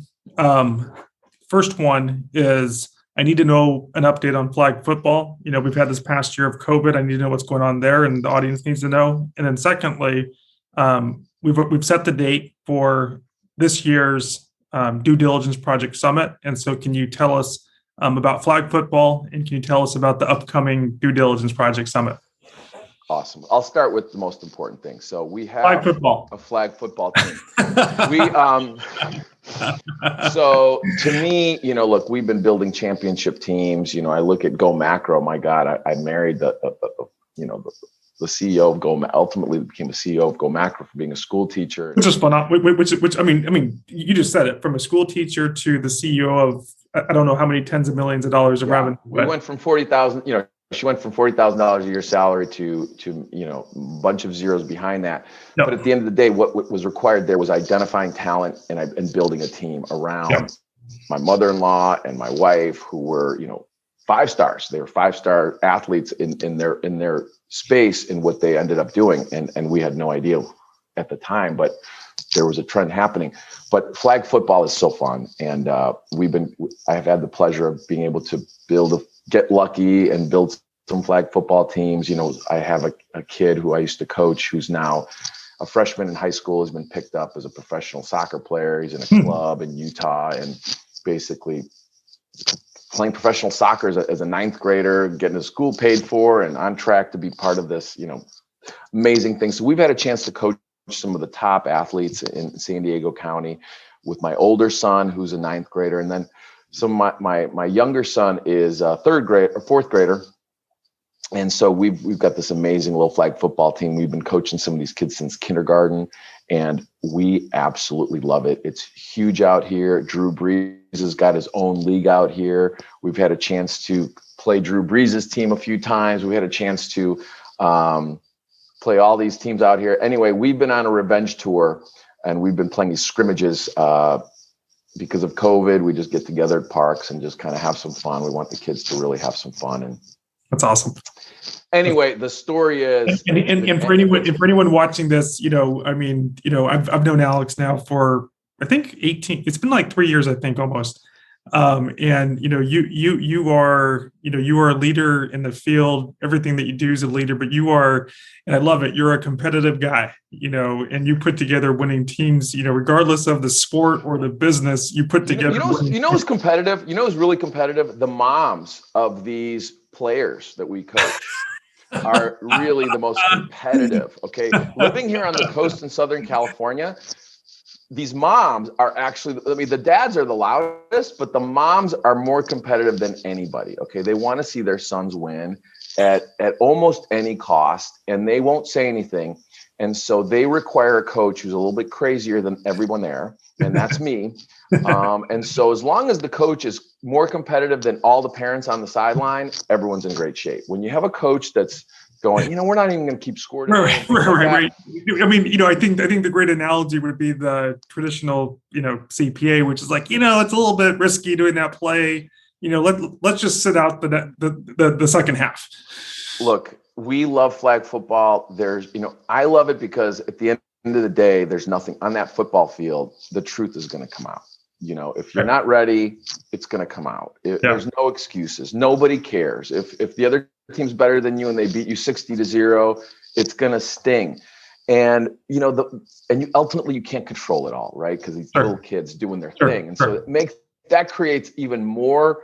First one is, I need to know an update on flag football. We've had this past year of COVID. I need to know what's going on there, and the audience needs to know. And then secondly, we've set the date for this year's Due Diligence Project Summit. And so can you tell us about flag football, and can you tell us about the upcoming Due Diligence Project Summit? Awesome. I'll start with the most important thing. So we have a flag football team. So to me, look, we've been building championship teams. I look at Go Macro. My God, I married the CEO of Go. Ultimately became the CEO of Go Macro for being a school teacher. Which is fun. Which I mean, you just said it, from a school teacher to the CEO of, I don't know how many tens of millions of dollars of revenue. We went from 40,000. She went from $40,000 a year salary to a bunch of zeros behind that. Yep. But at the end of the day, what was required there was identifying talent and building a team around my mother-in-law and my wife, who were 5 stars. They were 5-star athletes in their space in what they ended up doing, and we had no idea at the time, but there was a trend happening. But flag football is so fun, and I have had the pleasure of being able to get lucky and build some flag football teams. I have a kid who I used to coach who's now a freshman in high school, has been picked up as a professional soccer player. He's in a club in Utah and basically playing professional soccer as a 9th grader, getting his school paid for and on track to be part of this, amazing thing. So we've had a chance to coach some of the top athletes in San Diego County with my older son, who's a 9th grader. And then my younger son is a 4th grader. And so we've got this amazing little flag football team. We've been coaching some of these kids since kindergarten, and we absolutely love it. It's huge out here. Drew Brees has got his own league out here. We've had a chance to play Drew Brees' team a few times. We had a chance to play all these teams out here. Anyway, we've been on a revenge tour, and we've been playing these scrimmages because of COVID. We just get together at parks and just kind of have some fun. We want the kids to really have some fun. And that's awesome. Anyway, the story is, and for anyone watching this, I've known Alex now for, I think 18. It's been like 3 years, I think, almost. And you are a leader in the field. Everything that you do is a leader, but you are, and I love it, you're a competitive guy, and you put together winning teams, regardless of the sport or the business, you put together. Who's competitive? Who's really competitive? The moms of these players that we coach are really the most competitive. Okay. Living here on the coast in Southern California, these moms are actually, the dads are the loudest, but the moms are more competitive than anybody. Okay. They want to see their sons win at almost any cost, and they won't say anything. And so they require a coach who's a little bit crazier than everyone there. And that's me. And so as long as the coach is more competitive than all the parents on the sideline, everyone's in great shape. When you have a coach that's going, we're not even going to keep scoring. Right. I think the great analogy would be the traditional, CPA, which is like, it's a little bit risky doing that play. Let's just sit out the second half. Look, we love flag football. I love it because at the end of the day, there's nothing on that football field. The truth is going to come out. If you're not ready, it's going to come out. There's no excuses. Nobody cares. If the other team's better than you and they beat you 60-0, it's going to sting. And, ultimately you can't control it all, right? Because these little kids doing their thing. And so that creates even more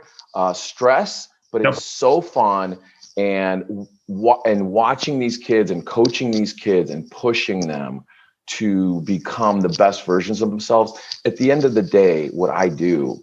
stress, but it's so fun. And watching these kids and coaching these kids and pushing them to become the best versions of themselves. At the end of the day, what I do,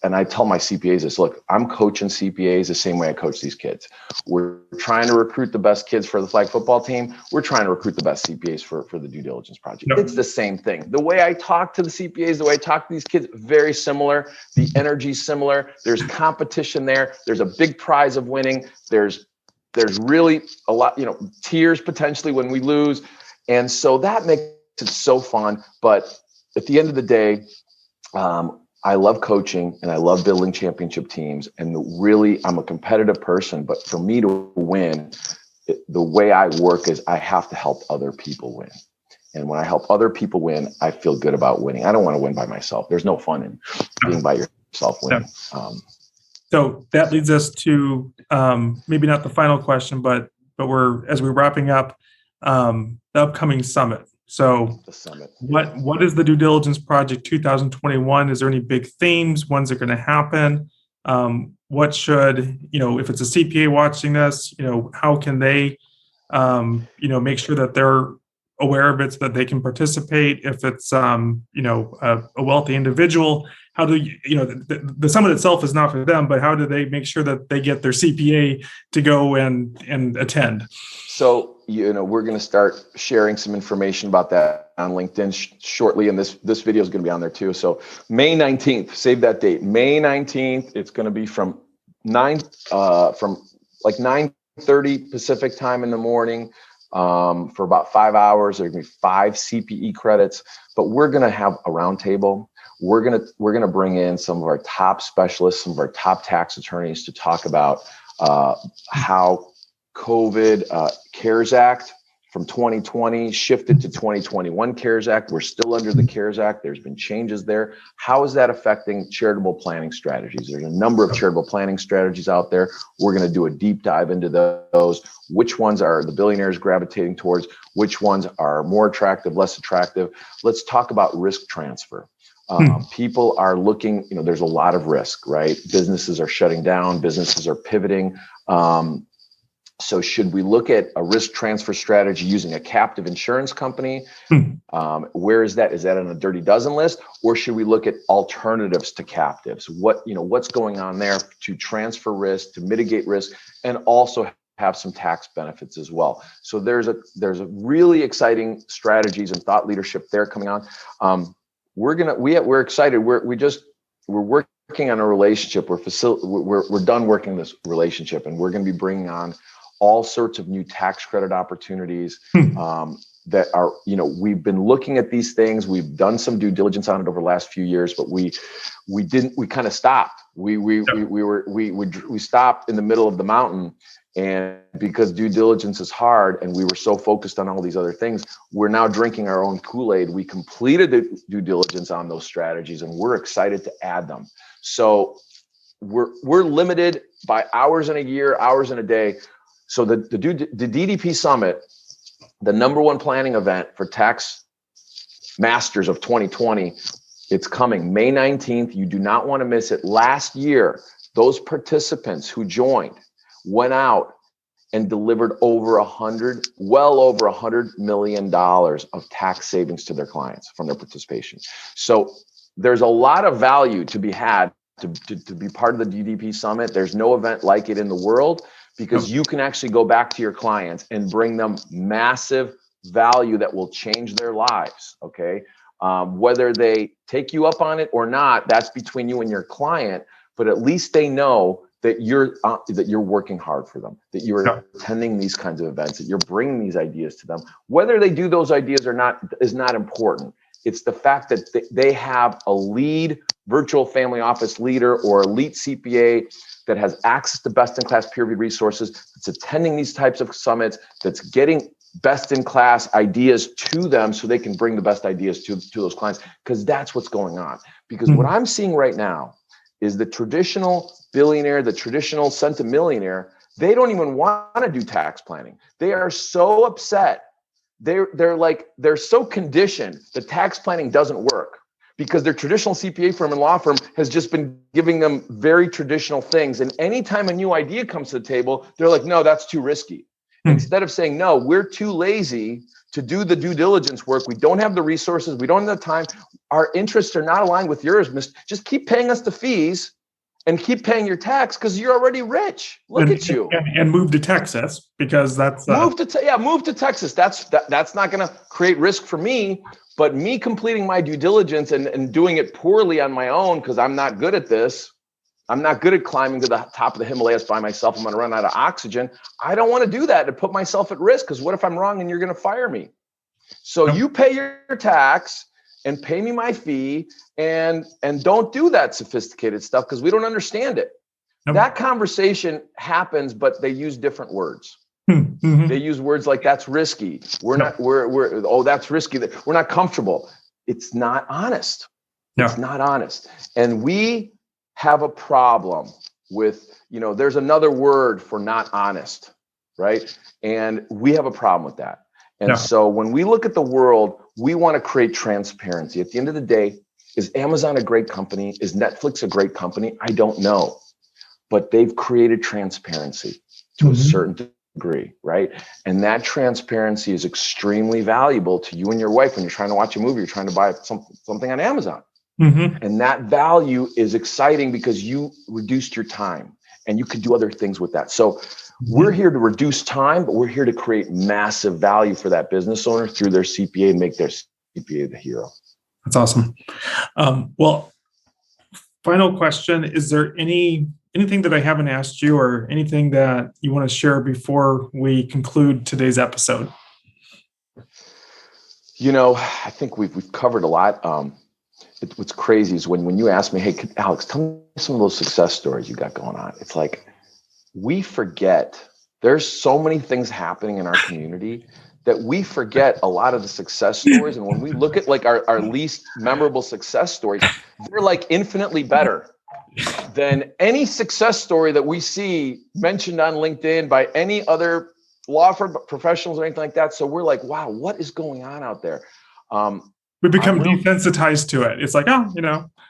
and I tell my CPAs this, look, I'm coaching CPAs the same way I coach these kids. We're trying to recruit the best kids for the flag football team. We're trying to recruit the best CPAs for the due diligence project. Yep. It's the same thing. The way I talk to the CPAs, the way I talk to these kids, very similar. The energy's similar. There's competition there. There's a big prize of winning. There's there's really a lot, tears potentially when we lose. And so that makes it so fun. But at the end of the day, I love coaching and I love building championship teams. And really, I'm a competitive person, but for me to win, the way I work is I have to help other people win. And when I help other people win, I feel good about winning. I don't want to win by myself. There's no fun in being by yourself winning. So that leads us to maybe not the final question, but as we're wrapping up the upcoming summit. So the summit. What is the Due Diligence Project 2021? Is there any big themes? When's it going to happen? What should, if it's a CPA watching this, how can they, make sure that they're aware of it so that they can participate? If it's, a wealthy individual, how do the summit itself is not for them, but how do they make sure that they get their CPA to go and attend? So, we're going to start sharing some information about that on LinkedIn shortly. And this video is going to be on there too. So May 19th, save that date. May 19th, it's going to be from 9:30 Pacific time in the morning for about 5 hours. There's going to be 5 CPE credits, but we're going to have a roundtable. We're going to bring in some of our top specialists, some of our top tax attorneys to talk about how COVID CARES Act from 2020 shifted to 2021 CARES Act. We're still under the CARES Act. There's been changes there. How is that affecting charitable planning strategies? There's a number of charitable planning strategies out there. We're going to do a deep dive into those. Which ones are the billionaires gravitating towards? Which ones are more attractive, less attractive? Let's talk about risk transfer. People are looking, there's a lot of risk, right? Businesses are shutting down. Businesses are pivoting. So should we look at a risk transfer strategy using a captive insurance company? Where is that? Is that on a dirty dozen list? Or should we look at alternatives to captives? What's going on there to transfer risk, to mitigate risk, and also have some tax benefits as well. So there's a really exciting strategies and thought leadership there coming on. We're excited. We're working on a relationship. We're done working this relationship, and we're going to be bringing on all sorts of new tax credit opportunities that are, we've been looking at these things. We've done some due diligence on it over the last few years, but we kind of stopped. We stopped in the middle of the mountain, and because due diligence is hard and we were so focused on all these other things, we're now drinking our own Kool-Aid. We completed the due diligence on those strategies, and we're excited to add them. So we're limited by hours in a year, hours in a day. So the DDP Summit, the #1 planning event for tax masters of 2020, it's coming May 19th. You do not want to miss it. Last year, those participants who joined went out and delivered well over $100 million of tax savings to their clients from their participation. So there's a lot of value to be had to be part of the DDP Summit. There's no event like it in the world, because you can actually go back to your clients and bring them massive value that will change their lives. Okay. Whether they take you up on it or not, that's between you and your client, but at least they know that you're working hard for them, that you're attending these kinds of events, that you're bringing these ideas to them. Whether they do those ideas or not is not important. It's the fact that they have a lead virtual family office leader or elite CPA that has access to best-in-class peer-reviewed resources, that's attending these types of summits, that's getting best-in-class ideas to them so they can bring the best ideas to those clients, because that's what's going on. Because what I'm seeing right now is the traditional billionaire, the traditional centimillionaire, they don't even want to do tax planning. They are so upset. They're so conditioned that tax planning doesn't work, because their traditional CPA firm and law firm has just been giving them very traditional things. And anytime a new idea comes to the table, they're like, no, that's too risky. Instead of saying, no, we're too lazy to do the due diligence work. We don't have the resources. We don't have the time. Our interests are not aligned with yours. Just keep paying us the fees and keep paying your tax, because you're already rich. Look at you. And move to Texas, because that's move to Texas. That's not going to create risk for me. But me completing my due diligence and doing it poorly on my own because I'm not good at this, I'm not good at climbing to the top of the Himalayas by myself. I'm going to run out of oxygen. I don't want to do that and put myself at risk, because what if I'm wrong and you're going to fire me? So you pay your tax and pay me my fee, and don't do that sophisticated stuff because we don't understand it. Nope. That conversation happens, but they use different words. Mm-hmm. They use words like, that's risky. That's risky. We're not comfortable. It's not honest. No. It's not honest. And we have a problem with, there's another word for not honest, right? And we have a problem with that. And so when we look at the world, we want to create transparency. At the end of the day, is Amazon a great company? Is Netflix a great company? I don't know. But they've created transparency to a certain degree, right? And that transparency is extremely valuable to you and your wife when you're trying to watch a movie, you're trying to buy something on Amazon. Mm-hmm. And that value is exciting because you reduced your time and you could do other things with that. So we're here to reduce time, but we're here to create massive value for that business owner through their CPA and make their CPA the hero. That's awesome. Well, final question. Is there anything that I haven't asked you or anything that you want to share before we conclude today's episode? I think we've covered a lot. What's crazy is when you ask me, hey, Alex, tell me some of those success stories you got going on. It's like, we forget there's so many things happening in our community that we forget a lot of the success stories. And when we look at like our least memorable success stories, they're like infinitely better than any success story that we see mentioned on LinkedIn by any other law firm professionals or anything like that. So we're like, wow, what is going on out there? We become desensitized to it. It's like,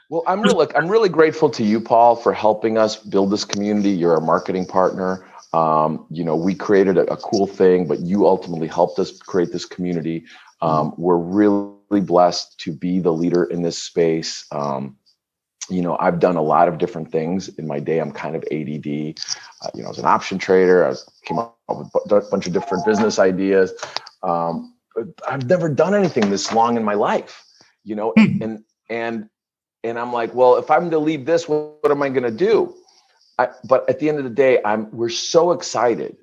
Well, I'm really grateful to you, Paul, for helping us build this community. You're our marketing partner. We created a cool thing, but you ultimately helped us create this community. We're really blessed to be the leader in this space. I've done a lot of different things in my day. I'm kind of ADD. I was an option trader. I came up with a bunch of different business ideas. I've never done anything this long in my life, and I'm like, well, if I'm to leave this, what am I going to do? But at the end of the day, we're so excited,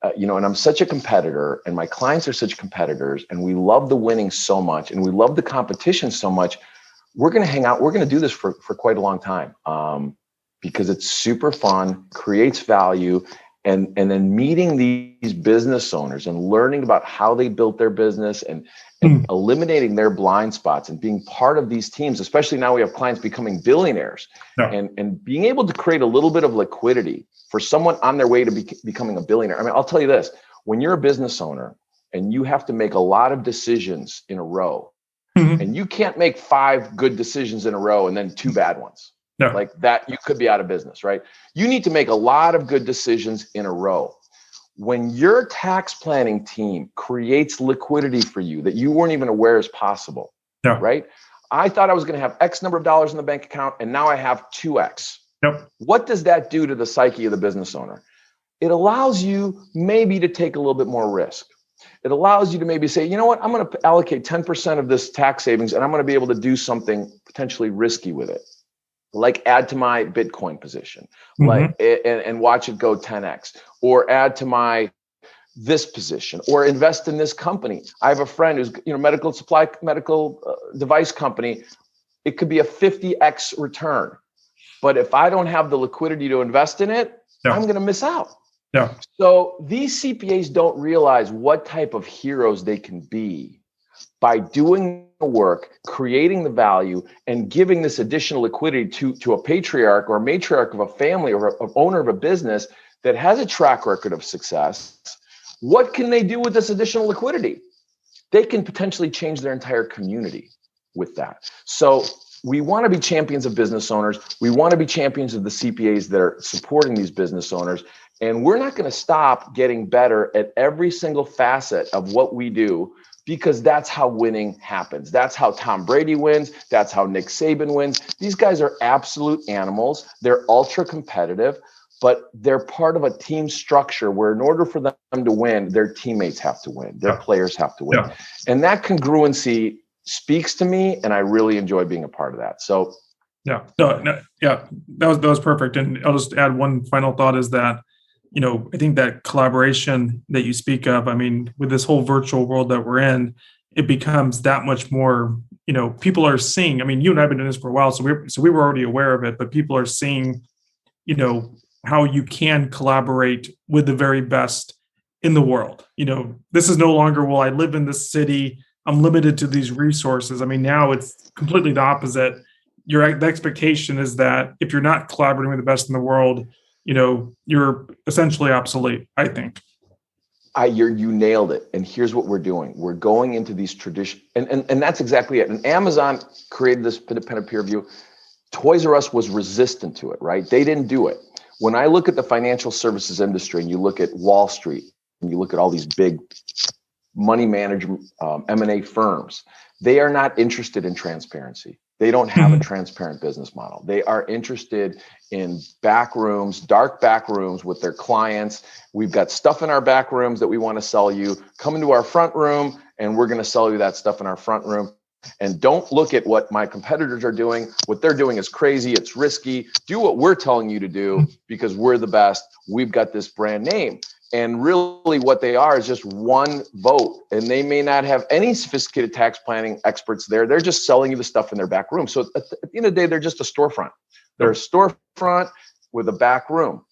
and I'm such a competitor, and my clients are such competitors, and we love the winning so much, and we love the competition so much. We're going to hang out. We're going to do this for quite a long time, because it's super fun, creates value. And then meeting these business owners and learning about how they built their business and eliminating their blind spots and being part of these teams, especially now we have clients becoming billionaires, and being able to create a little bit of liquidity for someone on their way to becoming a billionaire. I mean, I'll tell you this, when you're a business owner and you have to make a lot of decisions in a row, and you can't make 5 good decisions in a row and then 2 bad ones. No. Like that, you could be out of business, right? You need to make a lot of good decisions in a row. When your tax planning team creates liquidity for you that you weren't even aware is possible, right? I thought I was going to have X number of dollars in the bank account, and now I have 2X. What does that do to the psyche of the business owner? It allows you maybe to take a little bit more risk. It allows you to maybe say, you know what, I'm going to allocate 10% of this tax savings, and I'm going to be able to do something potentially risky with it. Like add to my Bitcoin position, and watch it go 10X, or add to this position, or invest in this company. I have a friend who's, medical device company. It could be a 50X return, but if I don't have the liquidity to invest in it, I'm going to miss out. So these CPAs don't realize what type of heroes they can be by doing the work, creating the value, and giving this additional liquidity to a patriarch or a matriarch of a family or an owner of a business that has a track record of success. What can they do with this additional liquidity? They can potentially change their entire community with that. So we want to be champions of business owners. We want to be champions of the CPAs that are supporting these business owners. And we're not going to stop getting better at every single facet of what we do, because that's how winning happens. That's how Tom Brady wins. That's how Nick Saban wins. These guys are absolute animals. They're ultra competitive, but they're part of a team structure where in order for them to win, their teammates have to win. Their players have to win. And that congruency speaks to me, and I really enjoy being a part of that. So Yeah, no, yeah, that was perfect. And I'll just add one final thought is that, I think that collaboration that you speak of, I mean, with this whole virtual world that we're in, it becomes that much more, people are seeing, I mean, you and I have been doing this for a while, so we were already aware of it, but people are seeing, how you can collaborate with the very best in the world. This is no longer, well, I live in this city, I'm limited to these resources. I mean, now it's completely the opposite. The expectation is that if you're not collaborating with the best in the world, you're essentially obsolete, I think. You nailed it. And here's what we're doing. We're going into these traditions, and that's exactly it. And Amazon created this independent peer review. Toys R Us was resistant to it, right? They didn't do it. When I look at the financial services industry and you look at Wall Street and you look at all these big money management, M&A firms, they are not interested in transparency. They don't have a transparent business model. They are interested in back rooms, dark back rooms with their clients. We've got stuff in our back rooms that we want to sell you. Come into our front room and we're going to sell you that stuff in our front room. And don't look at what my competitors are doing. What they're doing is crazy. It's risky. Do what we're telling you to do because we're the best. We've got this brand name. And really what they are is just one vote. And they may not have any sophisticated tax planning experts there. They're just selling you the stuff in their back room. So at the end of the day, they're just a storefront. They're a storefront with a back room.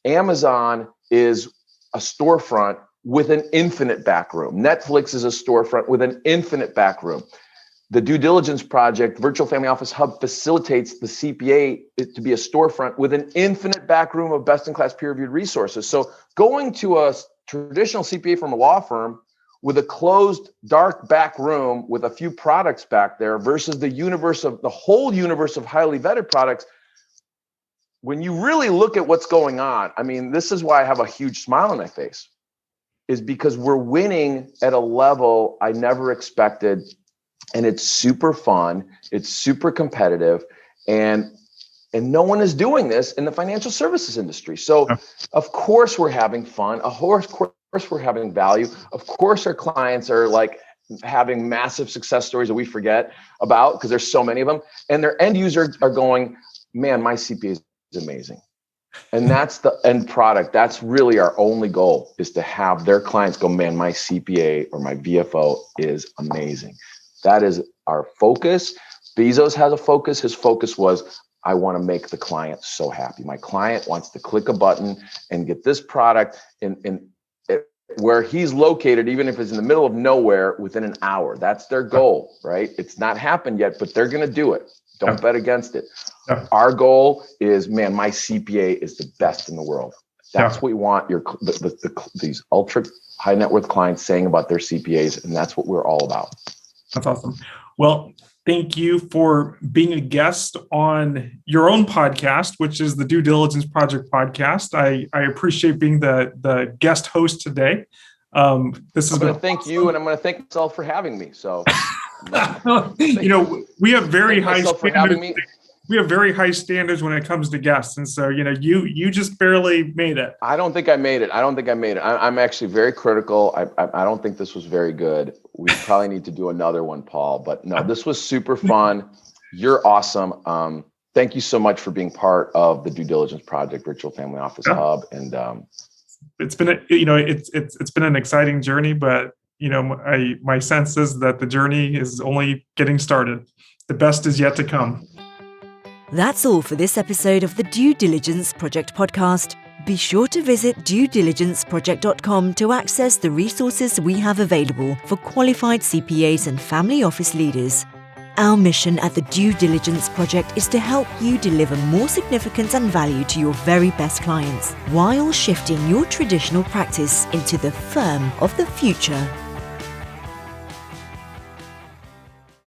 Amazon is a storefront with an infinite back room. Netflix is a storefront with an infinite back room. The Due Diligence Project, Virtual Family Office Hub, facilitates the CPA to be a storefront with an infinite back room of best-in-class peer-reviewed resources. So going to a traditional CPA from a law firm with a closed, dark back room with a few products back there versus the whole universe of highly vetted products, when you really look at what's going on, I mean, this is why I have a huge smile on my face, is because we're winning at a level I never expected. And it's super fun. It's super competitive. And no one is doing this in the financial services industry. So of course we're having fun. Of course we're having value. Of course our clients are like having massive success stories that we forget about because there's so many of them. And their end users are going, man, my CPA is amazing. And that's the end product. That's really our only goal, is to have their clients go, man, my CPA or my VFO is amazing. That is our focus. Bezos has a focus. His focus was, I want to make the client so happy. My client wants to click a button and get this product in where he's located, even if it's in the middle of nowhere, within an hour. That's their goal, right? It's not happened yet, but they're going to do it. Don't bet against it. Our goal is, man, my CPA is the best in the world. That's what we want these ultra high net worth clients saying about their CPAs, and that's what we're all about. That's awesome. Well, thank you for being a guest on your own podcast, which is the Due Diligence Project podcast. I appreciate being the guest host today. I'm going to thank you, and I'm going to thank myself for having me. So, we have very high standards. We have very high standards when it comes to guests, and so you just barely made it. I don't think I made it. I'm actually very critical. I don't think this was very good. We probably need to do another one, Paul. But no, this was super fun. You're awesome. Thank you so much for being part of the Due Diligence Project, Virtual Family Office Hub, and it's been it's been an exciting journey. But my sense is that the journey is only getting started. The best is yet to come. That's all for this episode of the Due Diligence Project podcast. Be sure to visit duediligenceproject.com to access the resources we have available for qualified CPAs and family office leaders. Our mission at the Due Diligence Project is to help you deliver more significance and value to your very best clients while shifting your traditional practice into the firm of the future.